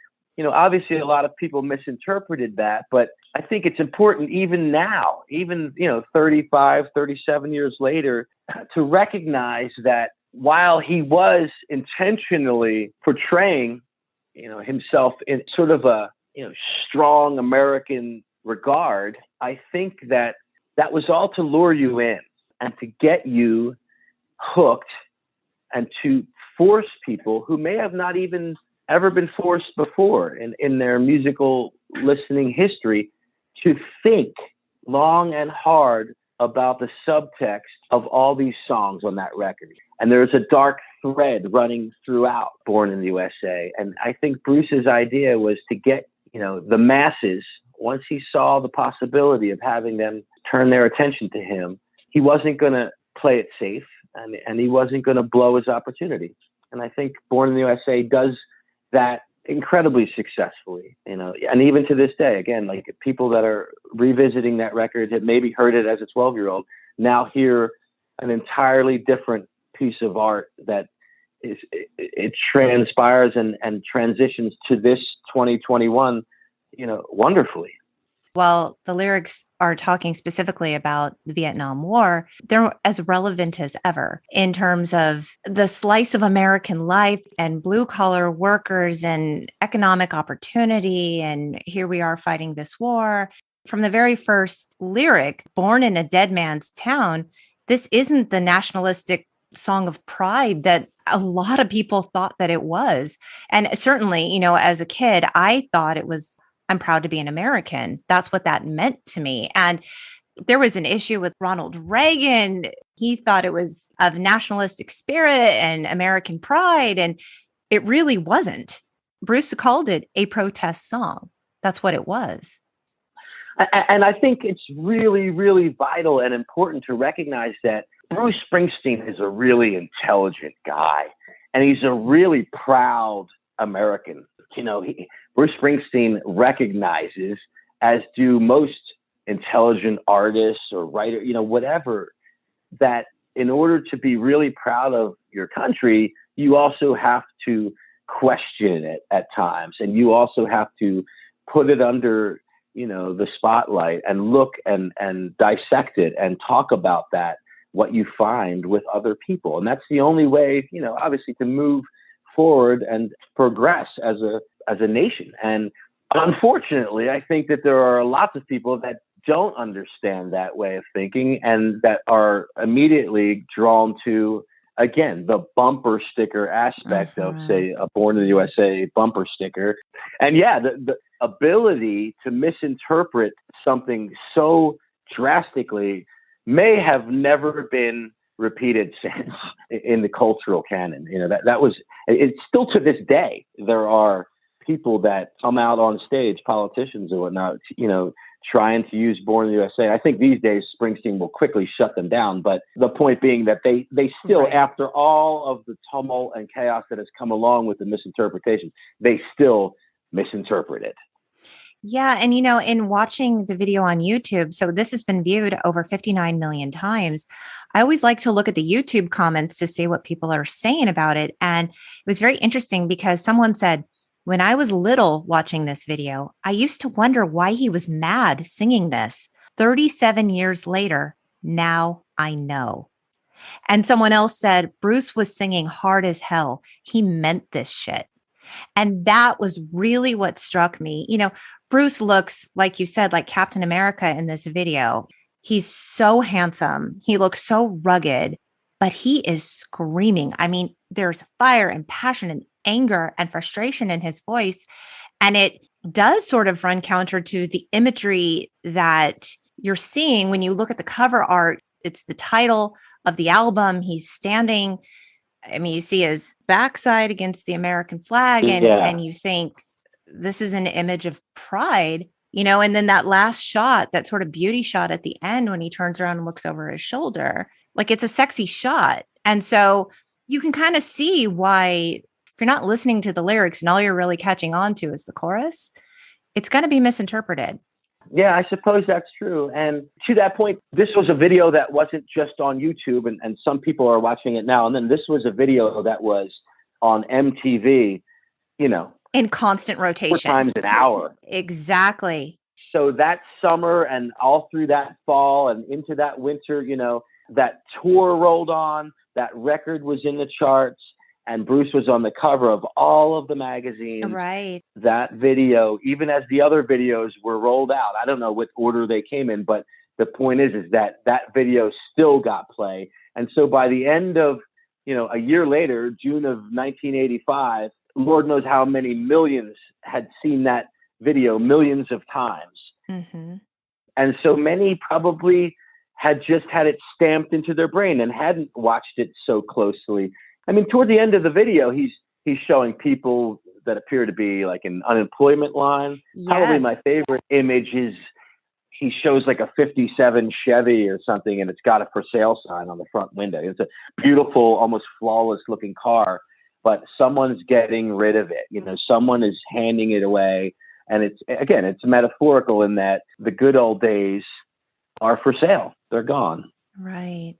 obviously a lot of people misinterpreted that, but I think it's important even now, 35, 37 years later, to recognize that while he was intentionally portraying, himself in sort of a, strong American regard, I think that was all to lure you in and to get you hooked and to force people who may have not even ever been forced before in their musical listening history to think long and hard about the subtext of all these songs on that record. And there's a dark thread running throughout Born in the USA. And I think Bruce's idea was to get, the masses, once he saw the possibility of having them turn their attention to him, he wasn't going to play it safe, and he wasn't going to blow his opportunity. And I think Born in the USA does that incredibly successfully, and even to this day, again, like people that are revisiting that record that maybe heard it as a 12-year-old now hear an entirely different piece of art that it transpires and transitions to this 2021, wonderfully. While the lyrics are talking specifically about the Vietnam War, they're as relevant as ever in terms of the slice of American life and blue collar workers and economic opportunity. And here we are fighting this war. From the very first lyric, born in a dead man's town, this isn't the nationalistic song of pride that a lot of people thought that it was. And certainly, as a kid, I thought it was, I'm proud to be an American. That's what that meant to me. And there was an issue with Ronald Reagan. He thought it was of nationalistic spirit and American pride. And it really wasn't. Bruce called it a protest song. That's what it was. And I think it's really, really vital and important to recognize that Bruce Springsteen is a really intelligent guy, and he's a really proud American. Bruce Springsteen recognizes, as do most intelligent artists or writers, whatever, that in order to be really proud of your country, you also have to question it at times. And you also have to put it under, the spotlight and look and dissect it and talk about that, what you find with other people. And that's the only way, obviously, to move forward and progress as a nation. And unfortunately, I think that there are lots of people that don't understand that way of thinking and that are immediately drawn to, again, the bumper sticker aspect of, say, a Born in the USA bumper sticker. And yeah, the ability to misinterpret something so drastically may have never been repeated since in the cultural canon. That was, it's still to this day, there are people that come out on stage, politicians or whatnot, trying to use Born in the USA. I think these days Springsteen will quickly shut them down. But the point being that they still, right, after all of the tumult and chaos that has come along with the misinterpretation, they still misinterpret it. Yeah. And, in watching the video on YouTube, so this has been viewed over 59 million times. I always like to look at the YouTube comments to see what people are saying about it. And it was very interesting because someone said, when I was little watching this video, I used to wonder why he was mad singing this. 37 years later, now I know. And someone else said, Bruce was singing hard as hell. He meant this shit. And that was really what struck me. Bruce looks, like you said, like Captain America in this video. He's so handsome. He looks so rugged, but he is screaming. I mean, there's fire and passion and anger and frustration in his voice. And it does sort of run counter to the imagery that you're seeing when you look at the cover art. It's the title of the album. He's standing. I mean, you see his backside against the American flag, and you think this is an image of pride, and then that last shot, that sort of beauty shot at the end when he turns around and looks over his shoulder, like it's a sexy shot. And so you can kind of see why, if you're not listening to the lyrics and all you're really catching on to is the chorus, it's going to be misinterpreted. Yeah, I suppose that's true. And to that point, this was a video that wasn't just on YouTube, and some people are watching it now. And then this was a video that was on MTV, in constant rotation. 4 times an hour. Exactly. So that summer and all through that fall and into that winter, that tour rolled on, that record was in the charts, and Bruce was on the cover of all of the magazines. Right. That video, even as the other videos were rolled out, I don't know what order they came in, but the point is that video still got play. And so by the end of, a year later, June of 1985, Lord knows how many millions had seen that video millions of times. Mm-hmm. And so many probably had just had it stamped into their brain and hadn't watched it so closely. I mean, toward the end of the video, he's showing people that appear to be like an unemployment line. Yes. Probably my favorite image is he shows like a 57 Chevy or something, and it's got a for sale sign on the front window. It's a beautiful, almost flawless looking car, but someone's getting rid of it. You know, someone is handing it away. And it's metaphorical in that the good old days are for sale. They're gone. Right.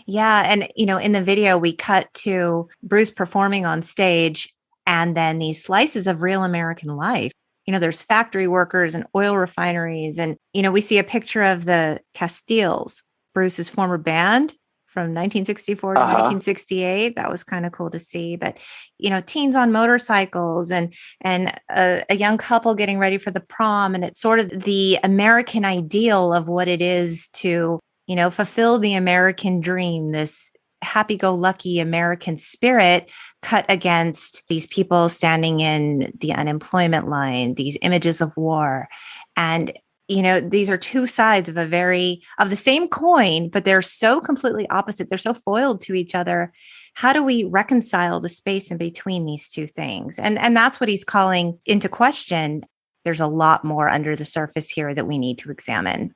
Yeah. And, in the video, we cut to Bruce performing on stage and then these slices of real American life. There's factory workers and oil refineries. And, we see a picture of the Castiles, Bruce's former band from 1964 to 1968. That was kind of cool to see. But, teens on motorcycles and a young couple getting ready for the prom. And it's sort of the American ideal of what it is to, fulfill the American dream, this happy-go-lucky American spirit cut against these people standing in the unemployment line, these images of war. And these are two sides of the same coin, but they're so completely opposite. They're so foiled to each other. How do we reconcile the space in between these two things? And that's what he's calling into question. There's a lot more under the surface here that we need to examine.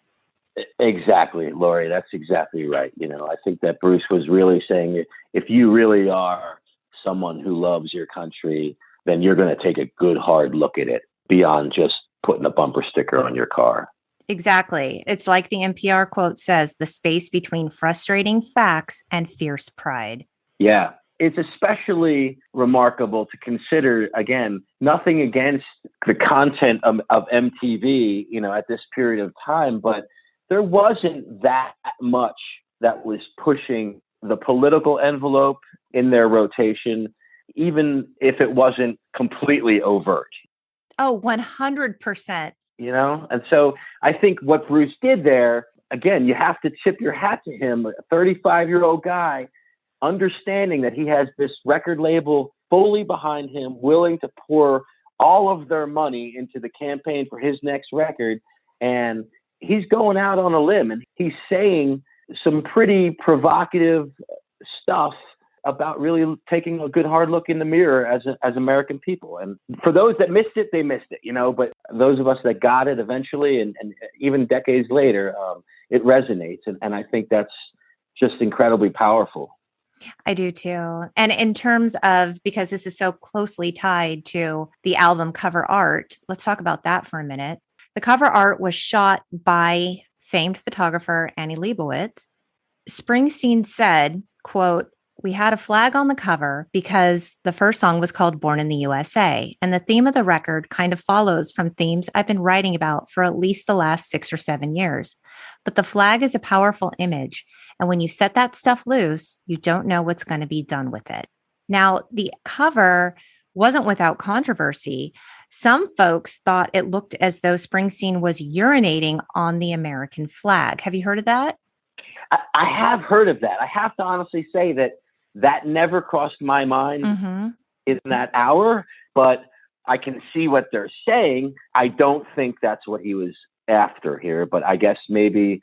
Exactly, Lori. That's exactly right. I think that Bruce was really saying, if you really are someone who loves your country, then you're going to take a good hard look at it beyond just putting a bumper sticker on your car. Exactly. It's like the NPR quote says, the space between frustrating facts and fierce pride. Yeah. It's especially remarkable to consider, again, nothing against the content of MTV, at this period of time, but there wasn't that much that was pushing the political envelope in their rotation, even if it wasn't completely overt. Oh, 100%. And so I think what Bruce did there, again, you have to tip your hat to him, a 35-year-old guy, understanding that he has this record label fully behind him, willing to pour all of their money into the campaign for his next record. And he's going out on a limb and he's saying some pretty provocative stuff about really taking a good hard look in the mirror as American people. And for those that missed it, they missed it, but those of us that got it eventually and even decades later, it resonates. And I think that's just incredibly powerful. I do too. And in terms of, because this is so closely tied to the album cover art, let's talk about that for a minute. The cover art was shot by famed photographer Annie Leibovitz. Springsteen said, quote, "We had a flag on the cover because the first song was called Born in the USA. And the theme of the record kind of follows from themes I've been writing about for at least the last 6 or 7 years. But the flag is a powerful image. And when you set that stuff loose, you don't know what's going to be done with it." Now, the cover wasn't without controversy. Some folks thought it looked as though Springsteen was urinating on the American flag. Have you heard of that? I have heard of that. I have to honestly say that never crossed my mind in that hour, but I can see what they're saying. I don't think that's what he was after here, but I guess maybe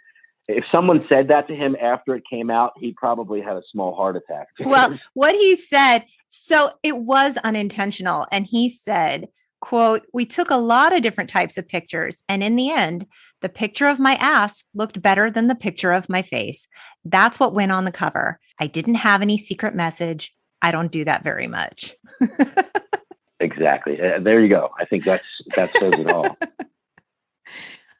if someone said that to him after it came out, he probably had a small heart attack. Well, what he said, so it was unintentional. And he said, quote, "We took a lot of different types of pictures. And in the end, the picture of my ass looked better than the picture of my face. That's what went on the cover. I didn't have any secret message. I don't do that very much." Exactly. There you go. I think that says it all.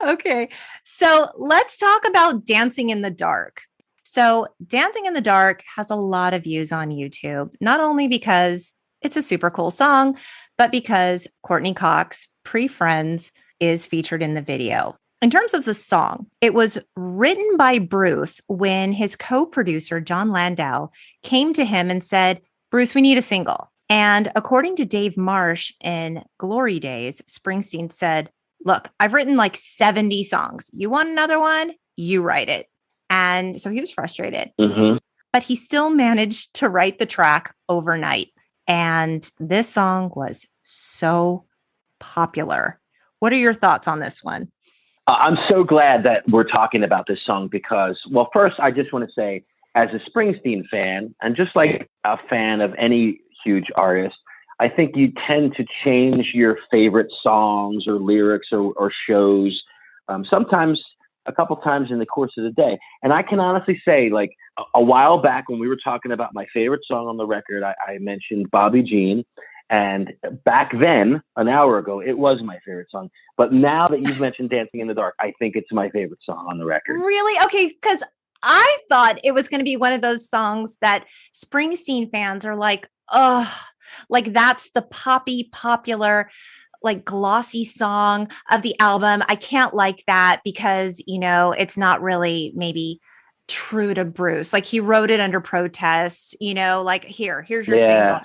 Okay. So let's talk about Dancing in the Dark. So Dancing in the Dark has a lot of views on YouTube, not only because it's a super cool song, but because Courtney Cox, pre-Friends, is featured in the video. In terms of the song, it was written by Bruce when his co-producer, John Landau, came to him and said, "Bruce, we need a single." And according to Dave Marsh in Glory Days, Springsteen said, "Look, I've written like 70 songs. You want another one? You write it." And so he was frustrated, but he still managed to write the track overnight. And this song was so popular. What are your thoughts on this one? I'm so glad that we're talking about this song because, well, first, I just want to say, as a Springsteen fan, and just like a fan of any huge artist, I think you tend to change your favorite songs or lyrics or shows sometimes a couple times in the course of the day. And I can honestly say, like a while back when we were talking about my favorite song on the record, I mentioned Bobby Jean. And back then, an hour ago, it was my favorite song. But now that you've mentioned Dancing in the Dark, I think it's my favorite song on the record. Really? Okay, because I thought it was going to be one of those songs that Springsteen fans are like, oh, like that's the poppy, popular, like glossy song of the album. I can't like that because, it's not really maybe true to Bruce. Like he wrote it under protest, like here's your single.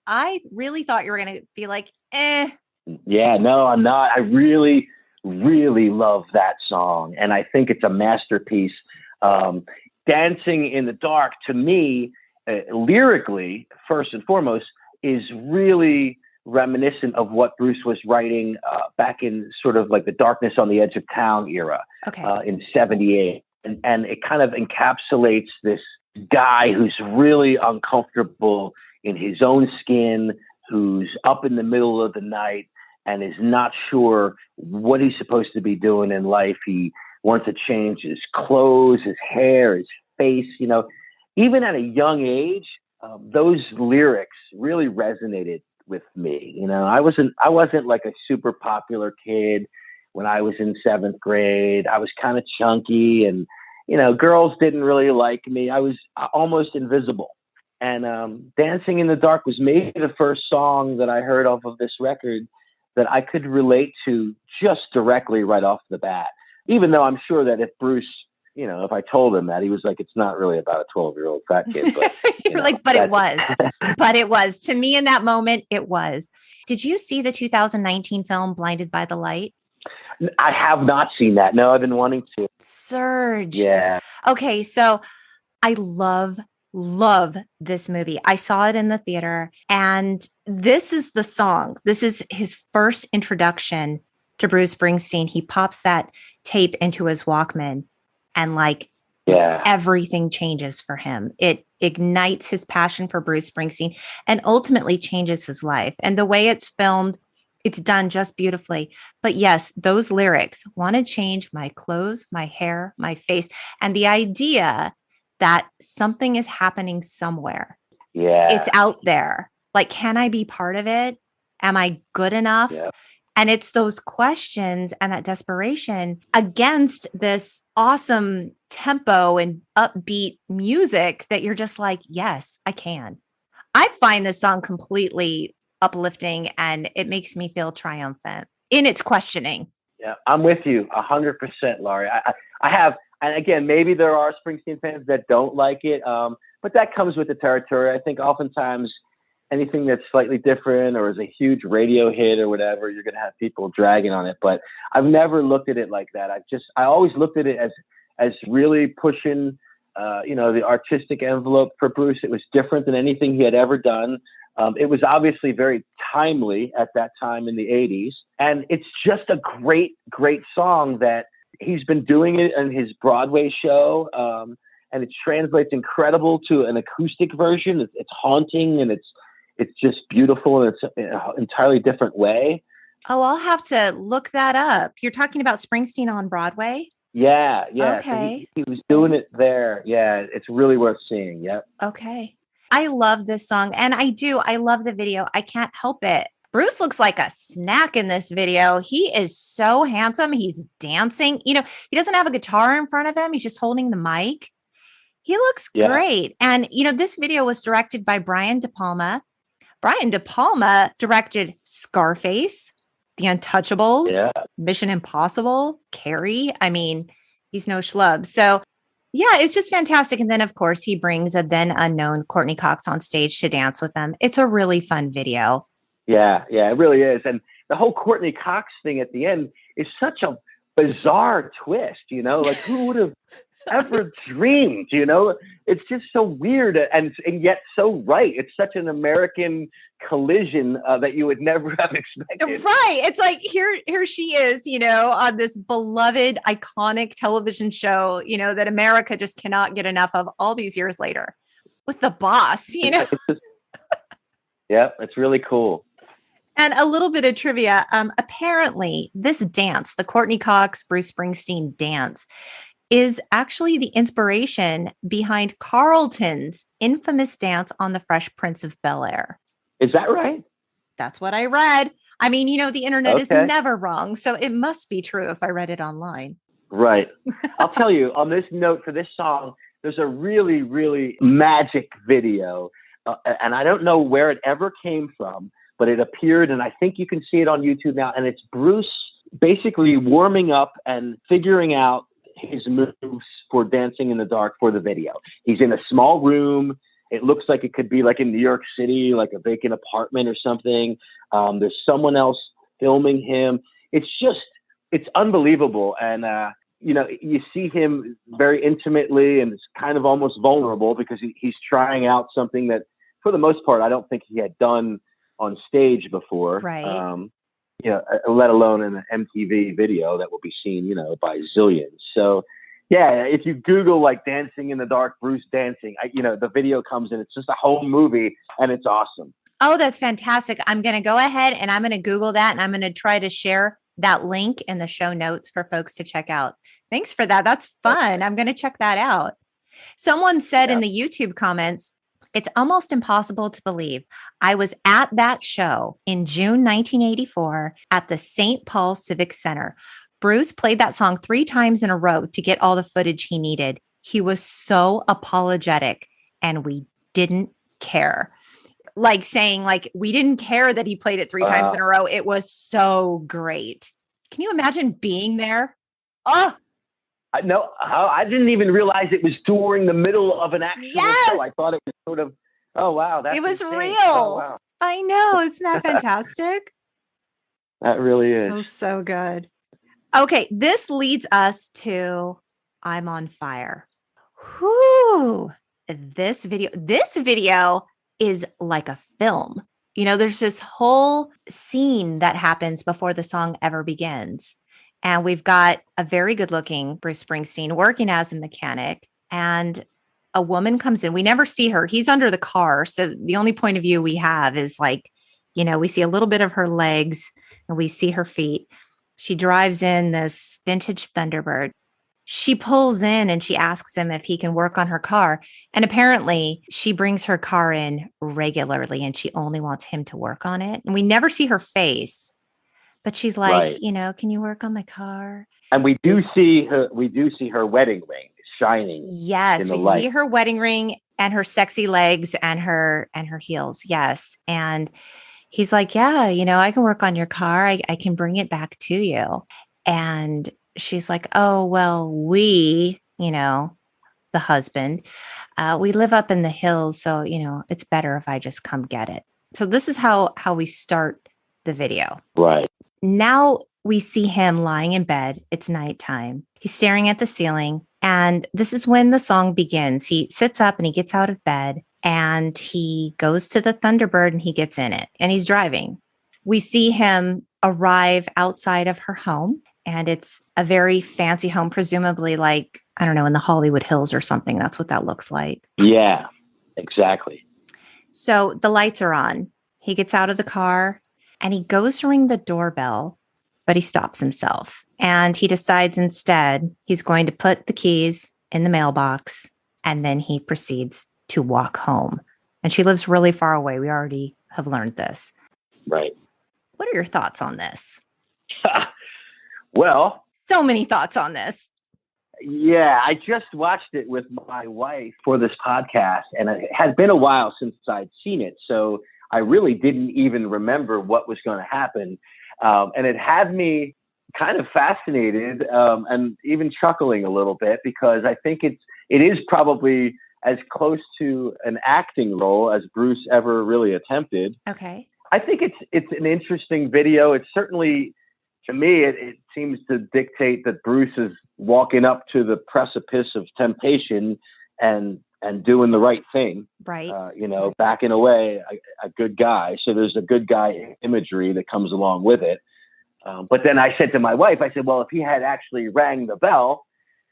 I really thought you were going to be like, eh. Yeah, no, I'm not. I really, really love that song. And I think it's a masterpiece. Dancing in the Dark, to me, lyrically, first and foremost, is really reminiscent of what Bruce was writing back in sort of like the Darkness on the Edge of Town era in 78. And it kind of encapsulates this guy who's really uncomfortable in his own skin, who's up in the middle of the night and is not sure what he's supposed to be doing in life. He wants to change his clothes, his hair, his face. Even at a young age, those lyrics really resonated with me. I wasn't like a super popular kid. When I was in 7th grade, I was kind of chunky and, girls didn't really like me. I was almost invisible. And Dancing in the Dark was maybe the first song that I heard off of this record that I could relate to just directly right off the bat. Even though I'm sure that if Bruce, if I told him that, he was like, it's not really about a 12-year-old fat kid. But, You're like, but it was. But it was. To me in that moment, it was. Did you see the 2019 film Blinded by the Light? I have not seen that. No, I've been wanting to. Serge. Yeah. Okay, so I love this movie. I saw it in the theater, and this is the song. This is his first introduction to Bruce Springsteen. He pops that tape into his Walkman, and everything changes for him. It ignites his passion for Bruce Springsteen and ultimately changes his life. And the way it's filmed, it's done just beautifully. But yes, those lyrics, want to change my clothes, my hair, my face, and the idea that something is happening somewhere. Yeah. It's out there. Like, can I be part of it? Am I good enough? Yeah. And it's those questions and that desperation against this awesome tempo and upbeat music that you're just like, yes, I can. I find this song completely uplifting and it makes me feel triumphant in its questioning. Yeah, I'm with you 100%, Laurie. I have, and again, maybe there are Springsteen fans that don't like it, but that comes with the territory. I think oftentimes anything that's slightly different or is a huge radio hit or whatever, you're going to have people dragging on it. But I've never looked at it like that. I always looked at it as really pushing, the artistic envelope for Bruce. It was different than anything he had ever done. It was obviously very timely at that time in the 80s. And it's just a great, great song that he's been doing it in his Broadway show. And it translates incredible to an acoustic version. It's haunting and it's just beautiful in an entirely different way. Oh, I'll have to look that up. You're talking about Springsteen on Broadway? Yeah. Okay. So he was doing it there. Yeah, it's really worth seeing. Yep. Okay. I love this song. And I love the video. I can't help it. Bruce looks like a snack in this video. He is so handsome. He's dancing. He doesn't have a guitar in front of him. He's just holding the mic. He looks great. And, this video was directed by Brian De Palma. Brian De Palma directed Scarface, The Untouchables, Mission Impossible, Carrie. I mean, he's no schlub. So yeah, it's just fantastic. And then, of course, he brings a then unknown Courtney Cox on stage to dance with them. It's a really fun video. Yeah, it really is. And the whole Courtney Cox thing at the end is such a bizarre twist, like who would have ever dreamed, you know? It's just so weird and yet so right. It's such an American collision that you would never have expected. Right. It's like here she is, you know, on this beloved, iconic television show, you know, that America just cannot get enough of all these years later with the boss, you know? Yeah, it's really cool. And a little bit of trivia. Apparently, this dance, the Courtney Cox, Bruce Springsteen dance, is actually the inspiration behind Carlton's infamous dance on The Fresh Prince of Bel-Air. Is that right? That's what I read. I mean, you know, the internet is never wrong, so it must be true if I read it online. Right. I'll tell you, on this note for this song, there's a really, really magic video. And I don't know where it ever came from, but it appeared, and I think you can see it on YouTube now. And it's Bruce basically warming up and figuring out his moves for Dancing in the Dark for the video. He's in a small room. It looks like it could be like in New York City, like a vacant apartment or something. There's someone else filming him. It's unbelievable. And, you know, you see him very intimately, and it's kind of almost vulnerable because he's trying out something that, for the most part, I don't think he had done on stage before. Right. You know, let alone in an MTV video that will be seen, you know, by zillions. So, yeah, if you Google like Dancing in the Dark, Bruce dancing, you know, the video comes in. It's just a home movie, and it's awesome. Oh, that's fantastic. I'm going to go ahead and I'm going to Google that, and I'm going to try to share that link in the show notes for folks to check out. Thanks for that. That's fun. I'm going to check that out. Someone said in the YouTube comments, it's almost impossible to believe I was at that show in June 1984 at the St. Paul Civic Center. Bruce played that song 3 times in a row to get all the footage he needed. He was so apologetic, and we didn't care. Like saying, like, we didn't care that he played it 3 times in a row. It was so great. Can you imagine being there? Oh, No, I didn't even realize it was during the middle of an actual show. I thought it was sort of, oh, wow. It was insane. real. Oh, wow. I know. Isn't that fantastic? That really is. Oh, so good. Okay. This leads us to I'm on Fire. Whoo. This video is like a film. You know, there's this whole scene that happens before the song ever begins. And we've got a very good looking Bruce Springsteen working as a mechanic, and a woman comes in. We never see her. He's under the car. So the only point of view we have is like, you know, we see a little bit of her legs and we see her feet. She drives in this vintage Thunderbird. She pulls in and she asks him if he can work on her car. And apparently she brings her car in regularly and she only wants him to work on it. And we never see her face. But she's like, you know, can you work on my car? And we do see her wedding ring shining. Yes, we see her wedding ring and her sexy legs and her heels. Yes. And he's like, yeah, you know, I can work on your car. I can bring it back to you. And she's like, oh, well, we, you know, the husband, we live up in the hills. So, you know, it's better if I just come get it. So this is how we start the video. Right. Now we see him lying in bed. It's nighttime. He's staring at the ceiling. And this is when the song begins. He sits up and he gets out of bed and he goes to the Thunderbird and he gets in it and he's driving. We see him arrive outside of her home, and it's a very fancy home, presumably like, I don't know, in the Hollywood Hills or something. That's what that looks like. Yeah, exactly. So the lights are on. He gets out of the car and he goes to ring the doorbell, but he stops himself. And he decides instead he's going to put the keys in the mailbox, and then he proceeds to walk home. And she lives really far away. We already have learned this. Right. What are your thoughts on this? Well, so many thoughts on this. Yeah, I just watched it with my wife for this podcast, and it had been a while since I'd seen it. So I really didn't even remember what was going to happen. And it had me kind of fascinated and even chuckling a little bit, because I think it is probably as close to an acting role as Bruce ever really attempted. Okay. I think it's an interesting video. It's certainly, to me, it seems to dictate that Bruce is walking up to the precipice of temptation and doing the right thing, Right. backing away, a good guy. So there's a good guy imagery that comes along with it. But then I said to my wife, I said, well, if he had actually rang the bell,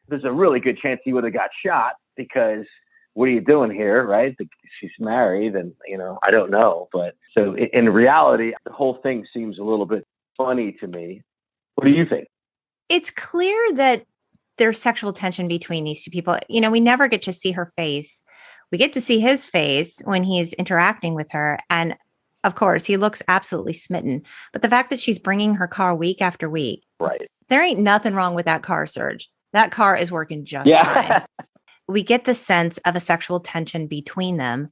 there's a really good chance he would have got shot, because what are you doing here, right? She's married, and, I don't know. But so in reality, the whole thing seems a little bit funny to me. What do you think? It's clear that there's sexual tension between these two people. We never get to see her face. We get to see his face when he's interacting with her. And of course, he looks absolutely smitten. But the fact that she's bringing her car week after week, right? There ain't nothing wrong with that car, Serge. That car is working just fine. We get the sense of a sexual tension between them.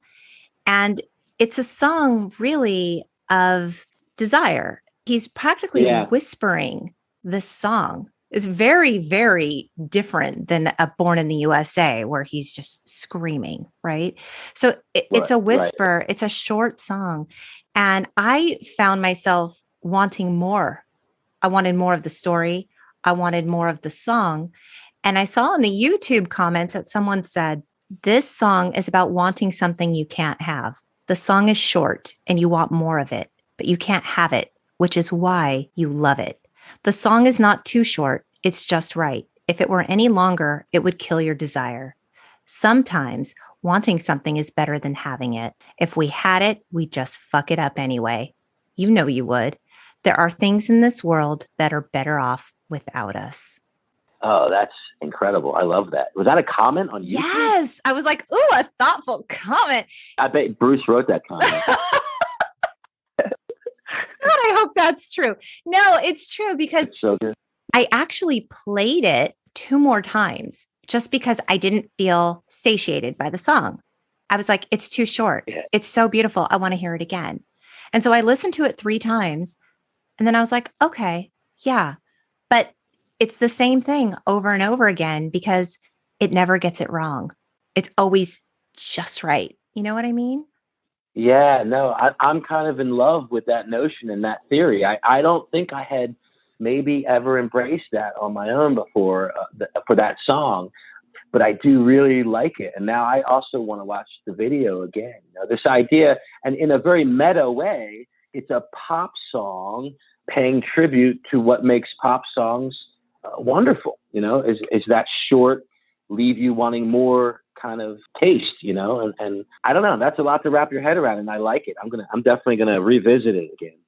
And it's a song really of desire. He's practically whispering this song. It's very, very different than a Born in the USA, where he's just screaming, right? So it's a whisper. Right. It's a short song. And I found myself wanting more. I wanted more of the story. I wanted more of the song. And I saw in the YouTube comments that someone said, this song is about wanting something you can't have. The song is short and you want more of it, but you can't have it, which is why you love it. The song is not too short. It's just right. If it were any longer, it would kill your desire. Sometimes wanting something is better than having it. If we had it, we'd just fuck it up anyway. You know you would. There are things in this world that are better off without us. Oh, that's incredible. I love that. Was that a comment on YouTube? Yes. I was like, ooh, a thoughtful comment. I bet Bruce wrote that comment. I hope that's true. No, it's true, because it's so good. I actually played it 2 more times just because I didn't feel satiated by the song. I was like, it's too short. Yeah. It's so beautiful. I want to hear it again. And so I listened to it 3 times, and then I was like, okay, yeah, but it's the same thing over and over again, because it never gets it wrong. It's always just right. You know what I mean? Yeah, no, I'm kind of in love with that notion and that theory. I don't think I had maybe ever embraced that on my own before for that song, but I do really like it. And now I also want to watch the video again. This idea, and in a very meta way, it's a pop song paying tribute to what makes pop songs wonderful, is that short, leave you wanting more kind of taste, and I don't know, that's a lot to wrap your head around, and I like it. I'm definitely gonna revisit it again.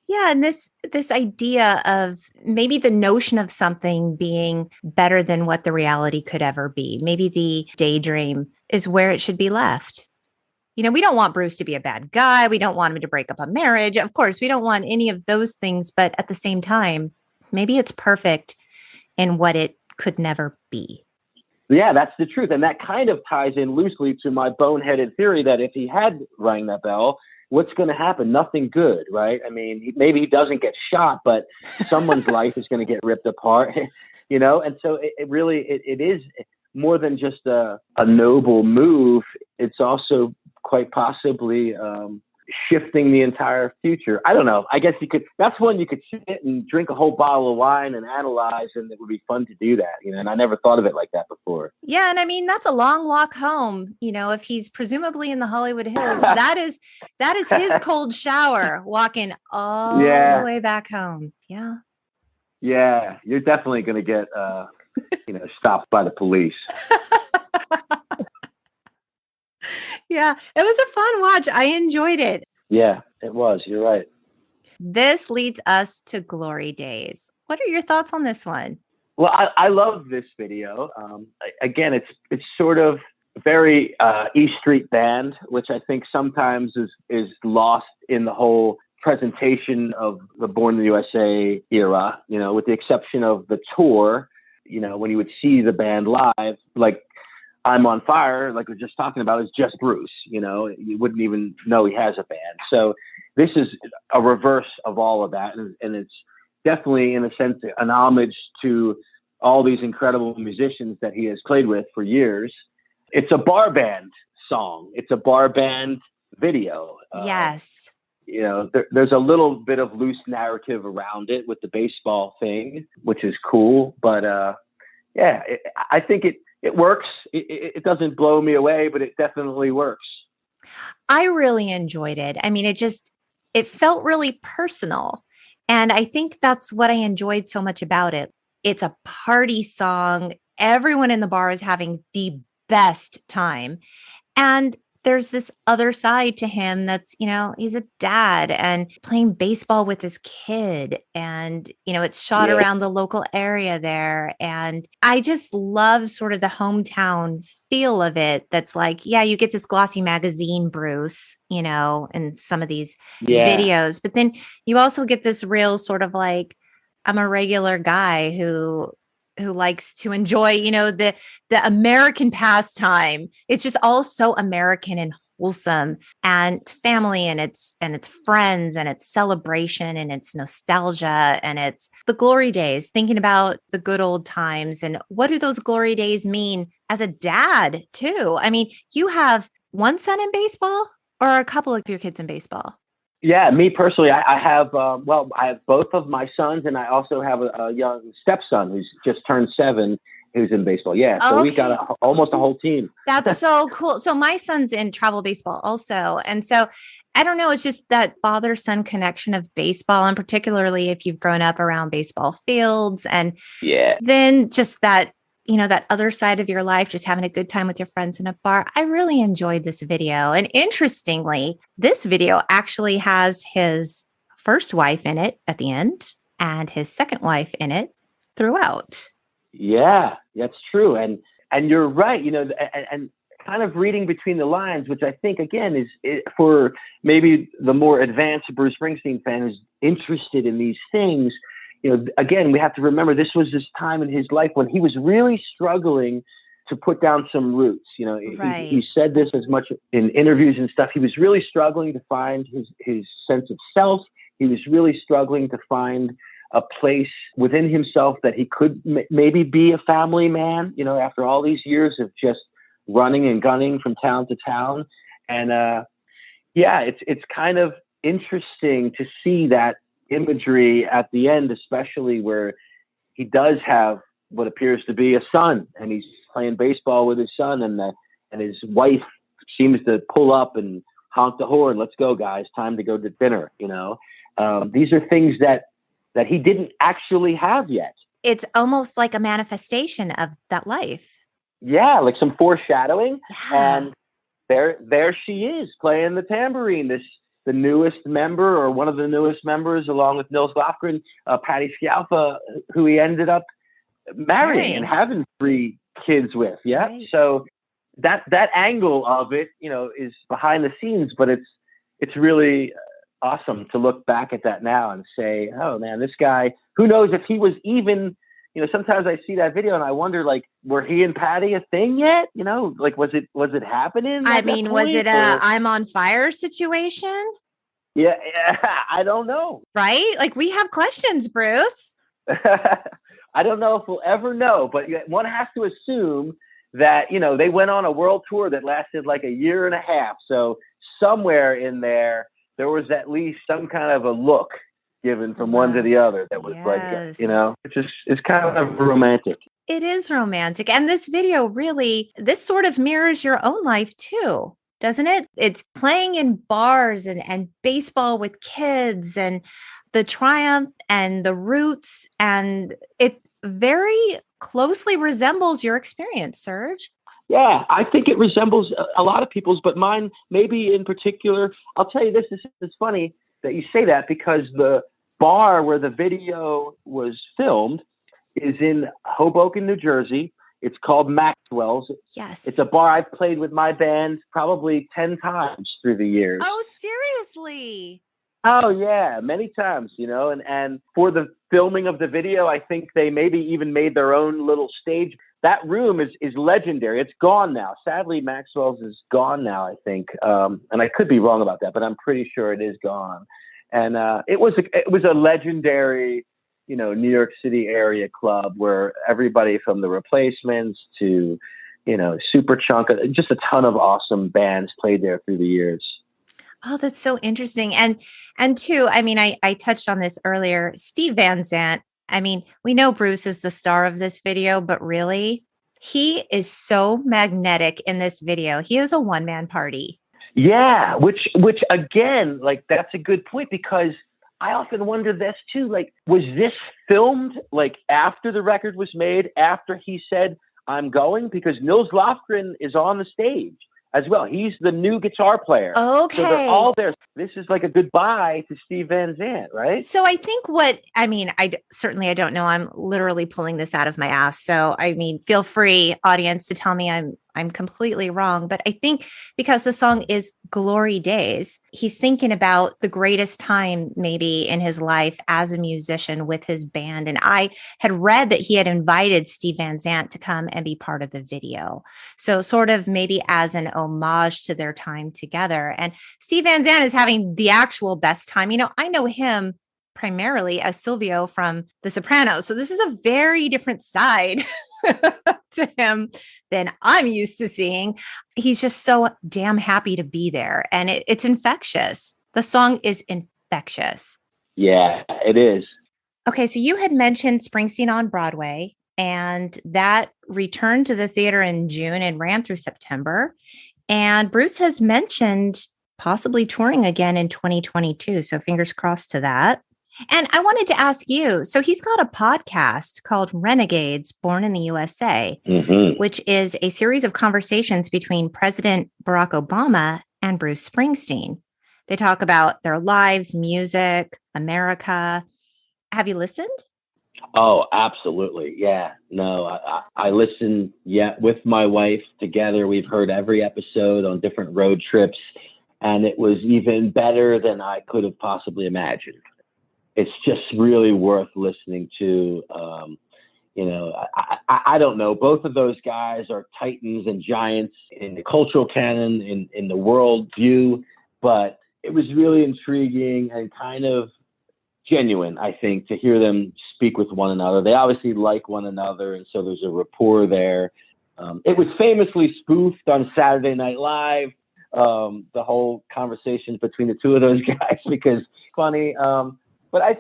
Yeah, and this idea of maybe the notion of something being better than what the reality could ever be. Maybe the daydream is where it should be left. We don't want Bruce to be a bad guy. We don't want him to break up a marriage. Of course, we don't want any of those things, but at the same time, maybe it's perfect in what it could never be. Yeah, that's the truth. And that kind of ties in loosely to my boneheaded theory that if he had rang that bell, what's going to happen? Nothing good, right? I mean, maybe he doesn't get shot, but someone's life is going to get ripped apart, And so it really is more than just a noble move. It's also quite possibly shifting the entire future. I don't know. I guess that's one you could sit and drink a whole bottle of wine and analyze, and it would be fun to do that, and I never thought of it like that before. Yeah. And I mean, that's a long walk home. If he's presumably in the Hollywood Hills, that is his cold shower walking all the way back home. Yeah. Yeah. You're definitely going to get, stopped by the police. Yeah, it was a fun watch. I enjoyed it. Yeah, it was. You're right. This leads us to Glory Days. What are your thoughts on this one? Well, I love this video. Again, it's sort of very E Street Band, which I think sometimes is lost in the whole presentation of the Born in the USA era, with the exception of the tour, when you would see the band live, like I'm on Fire, like we're just talking about, is just Bruce. You wouldn't even know he has a band. So this is a reverse of all of that. And it's definitely, in a sense, an homage to all these incredible musicians that he has played with for years. It's a bar band song. It's a bar band video. Yes. There's a little bit of loose narrative around it with the baseball thing, which is cool. But, I think it works. It doesn't blow me away, but it definitely works. I really enjoyed it. I mean, it felt really personal. And I think that's what I enjoyed so much about it. It's a party song. Everyone in the bar is having the best time. And there's this other side to him that's, he's a dad and playing baseball with his kid. And, it's shot around the local area there. And I just love sort of the hometown feel of it. That's like, you get this glossy magazine, Bruce, in some of these videos. But then you also get this real sort of like, I'm a regular guy who likes to enjoy, the American pastime. It's just all so American and wholesome, and it's family, and it's friends, and it's celebration, and it's nostalgia, and it's the glory days, thinking about the good old times. And what do those glory days mean as a dad too? I mean, you have one son in baseball or a couple of your kids in baseball? Yeah, me personally, I have, I have both of my sons, and I also have a young stepson who's just turned 7, who's in baseball. Yeah. So we've got almost a whole team. That's so cool. So my son's in travel baseball also. And so I don't know, it's just that father-son connection of baseball, and particularly if you've grown up around baseball fields, and then just that, that other side of your life, just having a good time with your friends in a bar. I really enjoyed this video. And interestingly, this video actually has his first wife in it at the end and his second wife in it throughout. Yeah, that's true. And you're right, and kind of reading between the lines, which I think, again, is for maybe the more advanced Bruce Springsteen fan who's interested in these things. Again, we have to remember this was this time in his life when he was really struggling to put down some roots. Right. He said this as much in interviews and stuff. He was really struggling to find his sense of self. He was really struggling to find a place within himself that he could maybe be a family man, after all these years of just running and gunning from town to town. And it's kind of interesting to see that imagery at the end, especially where he does have what appears to be a son, and he's playing baseball with his son, and his wife seems to pull up and honk the horn. Let's go, guys. Time to go to dinner. These are things that he didn't actually have yet. It's almost like a manifestation of that life. Yeah, like some foreshadowing. Yeah. And there she is playing the tambourine, the newest member, or one of the newest members, along with Nils Lofgren, Patty Scialfa, who he ended up marrying and having 3 kids with. Yeah. Right. So that angle of it, is behind the scenes, but it's really awesome to look back at that now and say, oh man, this guy, who knows if he was even, sometimes I see that video and I wonder, like, were he and Patty a thing yet? Like, was it happening? I mean, was it a I'm on fire situation? Yeah, I don't know. Right? Like, we have questions, Bruce. I don't know if we'll ever know, but one has to assume that, they went on a world tour that lasted like a year and a half. So somewhere in there was at least some kind of a look given from one to the other that was it's kind of romantic. It is romantic. And this video this sort of mirrors your own life too, doesn't it? It's playing in bars and baseball with kids and the triumph and the roots. And it very closely resembles your experience, Serge. Yeah, I think it resembles a lot of people's, but mine maybe in particular. I'll tell you this, it's funny that you say that, because the bar where the video was filmed is in Hoboken, New Jersey. It's called Maxwell's. Yes. It's a bar I've played with my band probably 10 times through the years. Oh, seriously? Oh, yeah, many times, and for the filming of the video, I think they maybe even made their own little stage. That room is legendary. It's gone now. Sadly, Maxwell's is gone now, I think. And I could be wrong about that, but I'm pretty sure it is gone. And it was a legendary, New York City area club where everybody from the Replacements to, Superchunk, just a ton of awesome bands played there through the years. Oh, that's so interesting. And too, I mean, I touched on this earlier. Steve Van Zandt I mean, we know Bruce is the star of this video, but really, he is so magnetic in this video. He is a one-man party. Yeah, which again, like that's a good point, because I often wonder this too. Like, was this filmed like after the record was made, after he said, "I'm going"? Because Nils Lofgren is on the stage as well. He's the new guitar player. Okay. So they're all there. This is like a goodbye to Steve Van Zandt, right? So I think I don't know. I'm literally pulling this out of my ass. So, I mean, feel free, audience, to tell me I'm completely wrong. But I think because the song is Glory Days, he's thinking about the greatest time maybe in his life as a musician with his band. And I had read that he had invited Steve Van Zandt to come and be part of the video. So sort of maybe as an homage to their time together. And Steve Van Zandt is having the actual best time. You know, I know him primarily as Silvio from The Sopranos. So this is a very different side to him than I'm used to seeing. He's just so damn happy to be there. And it's infectious. The song is infectious. Yeah, it is. Okay, so you had mentioned Springsteen on Broadway, and that returned to the theater in June and ran through September. And Bruce has mentioned possibly touring again in 2022. So fingers crossed to that. And I wanted to ask you, so he's got a podcast called Renegades Born in the USA, which is a series of conversations between President Barack Obama and Bruce Springsteen. They talk about their lives, music, America. Have you listened? Oh, absolutely. Yeah. No, I listen, with my wife together. We've heard every episode on different road trips, and it was even better than I could have possibly imagined. It's just really worth listening to. I don't know. Both of those guys are titans and giants in the cultural canon, in the world view, but it was really intriguing and kind of genuine, I think, to hear them speak with one another. They obviously like one another, and so there's a rapport there. It was famously spoofed on Saturday Night Live, the whole conversations between the two of those guys, because it's funny. But I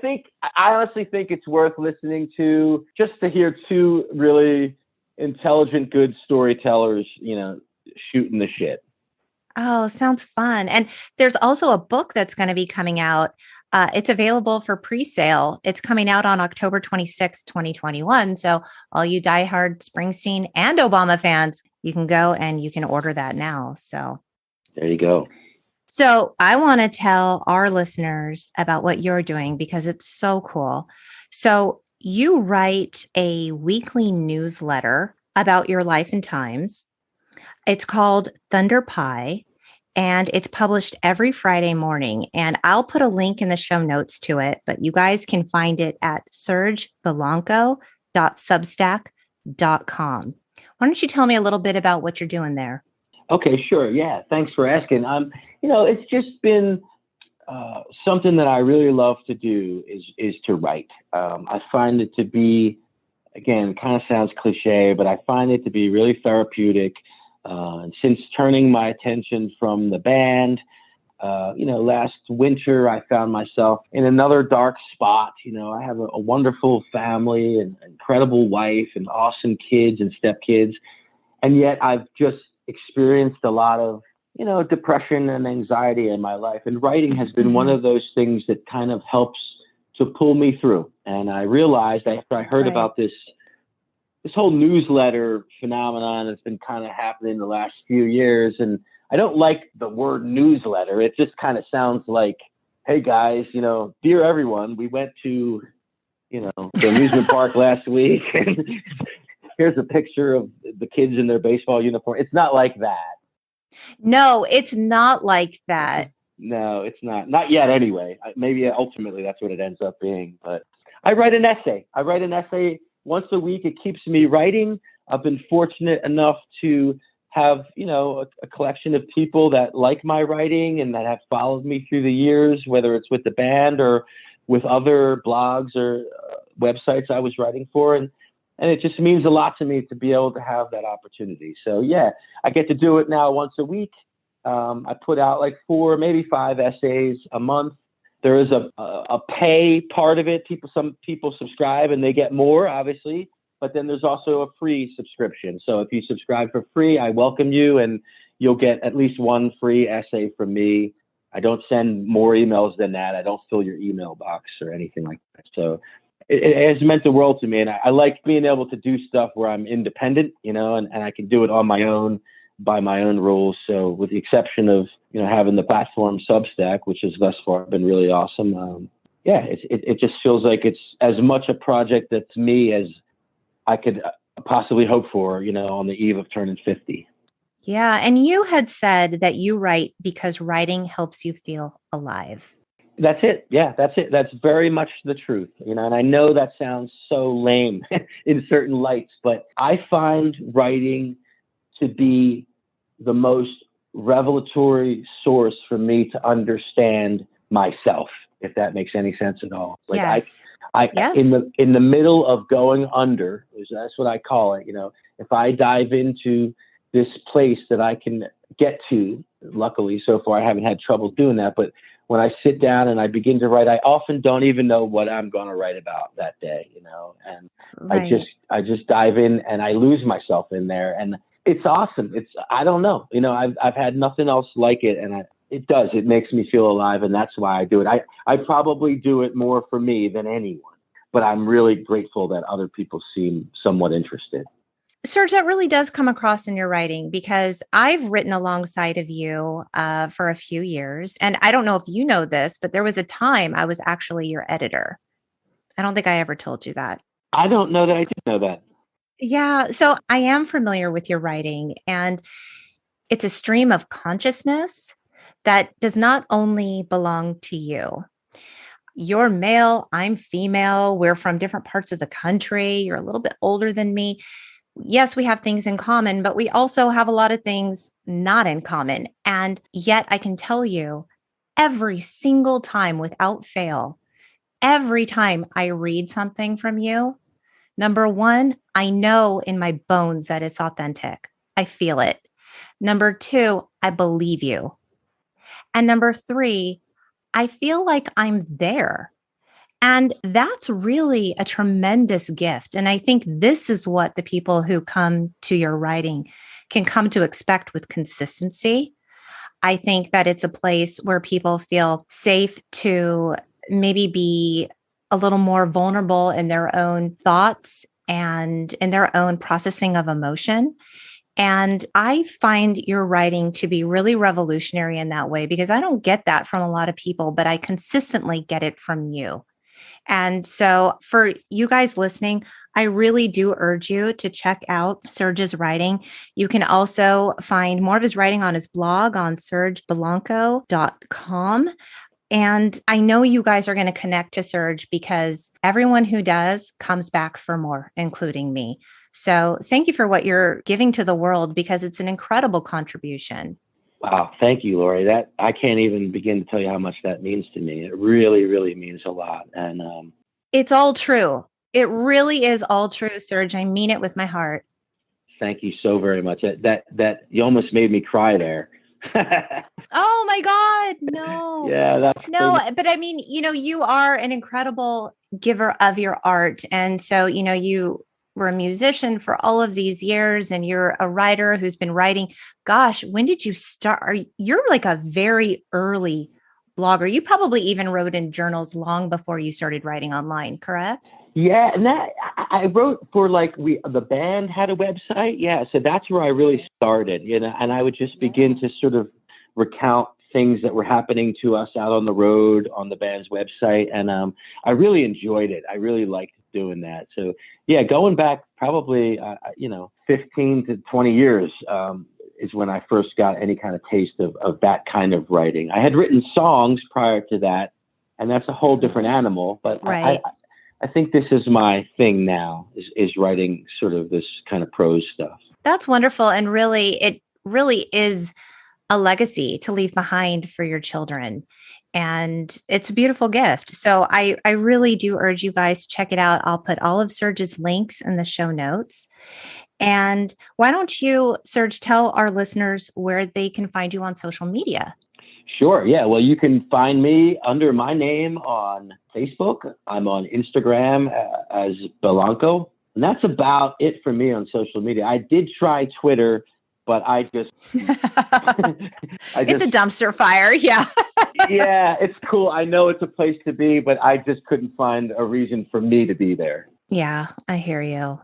honestly think it's worth listening to, just to hear two really intelligent, good storytellers, shooting the shit. Oh, sounds fun. And there's also a book that's going to be coming out. It's available for pre-sale. It's coming out on October 26, 2021. So all you diehard Springsteen and Obama fans, you can go and you can order that now. So there you go. So I want to tell our listeners about what you're doing because it's so cool. So you write a weekly newsletter about your life and times. It's called Thunder Pie, and it's published every Friday morning. And I'll put a link in the show notes to it, but you guys can find it at sergebielanko.substack.com. Why don't you tell me a little bit about what you're doing there? Okay, sure. Yeah, thanks for asking. It's just been something that I really love to do is to write. I find it to be, again, kind of sounds cliche, but I find it to be really therapeutic. And since turning my attention from the band, last winter, I found myself in another dark spot. I have a wonderful family and incredible wife and awesome kids and stepkids. And yet I've just experienced a lot of, depression and anxiety in my life. And writing has been one of those things that kind of helps to pull me through. And I realized after I heard about this whole newsletter phenomenon that's been kind of happening the last few years. And I don't like the word newsletter. It just kind of sounds like, hey guys, dear everyone, we went to, the amusement park last week, and here's a picture of the kids in their baseball uniform. It's not like that. No, it's not like that. No, it's not. Not yet anyway. Maybe ultimately that's what it ends up being. But I write an essay. Once a week. It keeps me writing. I've been fortunate enough to have, a collection of people that like my writing and that have followed me through the years, whether it's with the band or with other blogs or websites I was writing for. And it just means a lot to me to be able to have that opportunity. So yeah, I get to do it now once a week. I put out like 4, maybe 5 essays a month. There is a pay part of it. Some people subscribe and they get more, obviously, but then there's also a free subscription. So if you subscribe for free, I welcome you, and you'll get at least one free essay from me. I don't send more emails than that. I don't fill your email box or anything like that. So it has meant the world to me. And I like being able to do stuff where I'm independent, and I can do it on my own, by my own rules. So with the exception of, having the platform Substack, which has thus far been really awesome. It just feels like it's as much a project that's me as I could possibly hope for, on the eve of turning 50. Yeah. And you had said that you write because writing helps you feel alive. That's it. Yeah, that's it. That's very much the truth. And I know that sounds so lame in certain lights, but I find writing to be the most revelatory source for me to understand myself, if that makes any sense at all. Like yes. Yes. in the middle of going under, that's what I call it. If I dive into this place that I can get to, luckily so far I haven't had trouble doing that, but when I sit down and I begin to write, I often don't even know what I'm going to write about that day, and right. I just dive in and I lose myself in there, and it's awesome. I don't know, I've had nothing else like it, and it makes me feel alive, and that's why I do it. I probably do it more for me than anyone, but I'm really grateful that other people seem somewhat interested. Serge, that really does come across in your writing, because I've written alongside of you for a few years. And I don't know if you know this, but there was a time I was actually your editor. I don't think I ever told you that. I don't know that I did know that. Yeah. So I am familiar with your writing, and it's a stream of consciousness that does not only belong to you. You're male, I'm female. We're from different parts of the country. You're a little bit older than me. Yes, we have things in common, but we also have a lot of things not in common. And yet I can tell you, every single time without fail, every time I read something from you, number one, I know in my bones that it's authentic. I feel it. Number two, I believe you. And number three, I feel like I'm there. And that's really a tremendous gift. And I think this is what the people who come to your writing can come to expect with consistency. I think that it's a place where people feel safe to maybe be a little more vulnerable in their own thoughts and in their own processing of emotion. And I find your writing to be really revolutionary in that way, because I don't get that from a lot of people, but I consistently get it from you. And so for you guys listening, I really do urge you to check out Serge's writing. You can also find more of his writing on his blog on sergebielanko.com. And I know you guys are going to connect to Serge, because everyone who does comes back for more, including me. So thank you for what you're giving to the world, because it's an incredible contribution. Wow. Thank you, Lori. That I can't even begin to tell you how much that means to me. It really, really means a lot. And it's all true. It really is all true, Serge. I mean it with my heart. Thank you so very much. That you almost made me cry there. Oh my God. No. Yeah. But I mean, you are an incredible giver of your art. And so, you were a musician for all of these years, and you're a writer who's been writing. Gosh, when did you start? You're like a very early blogger. You probably even wrote in journals long before you started writing online, correct? Yeah, and that I wrote for the band had a website. Yeah, so that's where I really started, and I would just begin to sort of recount things that were happening to us out on the road on the band's website. And I really enjoyed it. I really liked doing that. So yeah, going back probably, 15 to 20 years is when I first got any kind of taste of that kind of writing. I had written songs prior to that, and that's a whole different animal, but right. I think this is my thing now is writing sort of this kind of prose stuff. That's wonderful. And really, it really is a legacy to leave behind for your children. And it's a beautiful gift. So I really do urge you guys, check it out. I'll put all of Serge's links in the show notes. And why don't you, Serge, tell our listeners where they can find you on social media? Sure. Yeah. Well, you can find me under my name on Facebook. I'm on Instagram as Bielanko. And that's about it for me on social media. I did try Twitter, but I just, it's a dumpster fire. Yeah. Yeah, it's cool. I know it's a place to be, but I just couldn't find a reason for me to be there. Yeah, I hear you.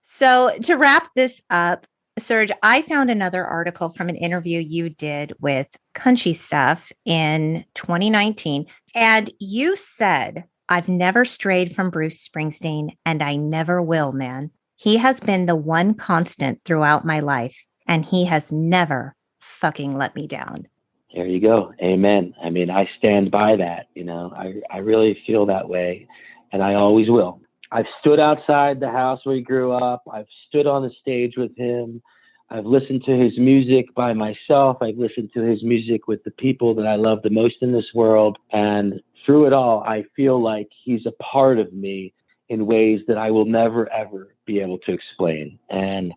So to wrap this up, Serge, I found another article from an interview you did with Country Stuff in 2019. And you said, I've never strayed from Bruce Springsteen, and I never will, man. He has been the one constant throughout my life, and he has never fucking let me down. There you go. Amen. I mean, I stand by that. I really feel that way, and I always will. I've stood outside the house where he grew up. I've stood on the stage with him. I've listened to his music by myself. I've listened to his music with the people that I love the most in this world. And through it all, I feel like he's a part of me in ways that I will never, ever be able to explain. And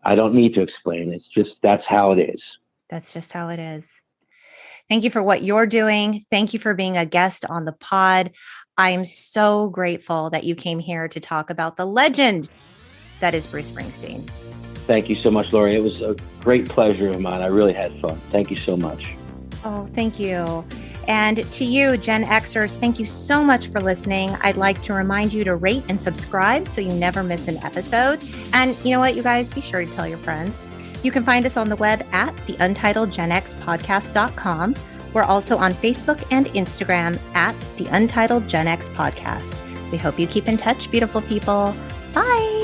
I don't need to explain. It's just, that's how it is. That's just how it is. Thank you for what you're doing. Thank you for being a guest on the pod. I'm so grateful that you came here to talk about the legend that is Bruce Springsteen. Thank you so much, Lori. It was a great pleasure of mine. I really had fun. Thank you so much. Oh, thank you. And to you, Gen Xers, thank you so much for listening. I'd like to remind you to rate and subscribe so you never miss an episode. And you know what, you guys, be sure to tell your friends. You can find us on the web at theuntitledgenxpodcast.com. We're also on Facebook and Instagram at The Untitled Gen X Podcast. We hope you keep in touch, beautiful people. Bye.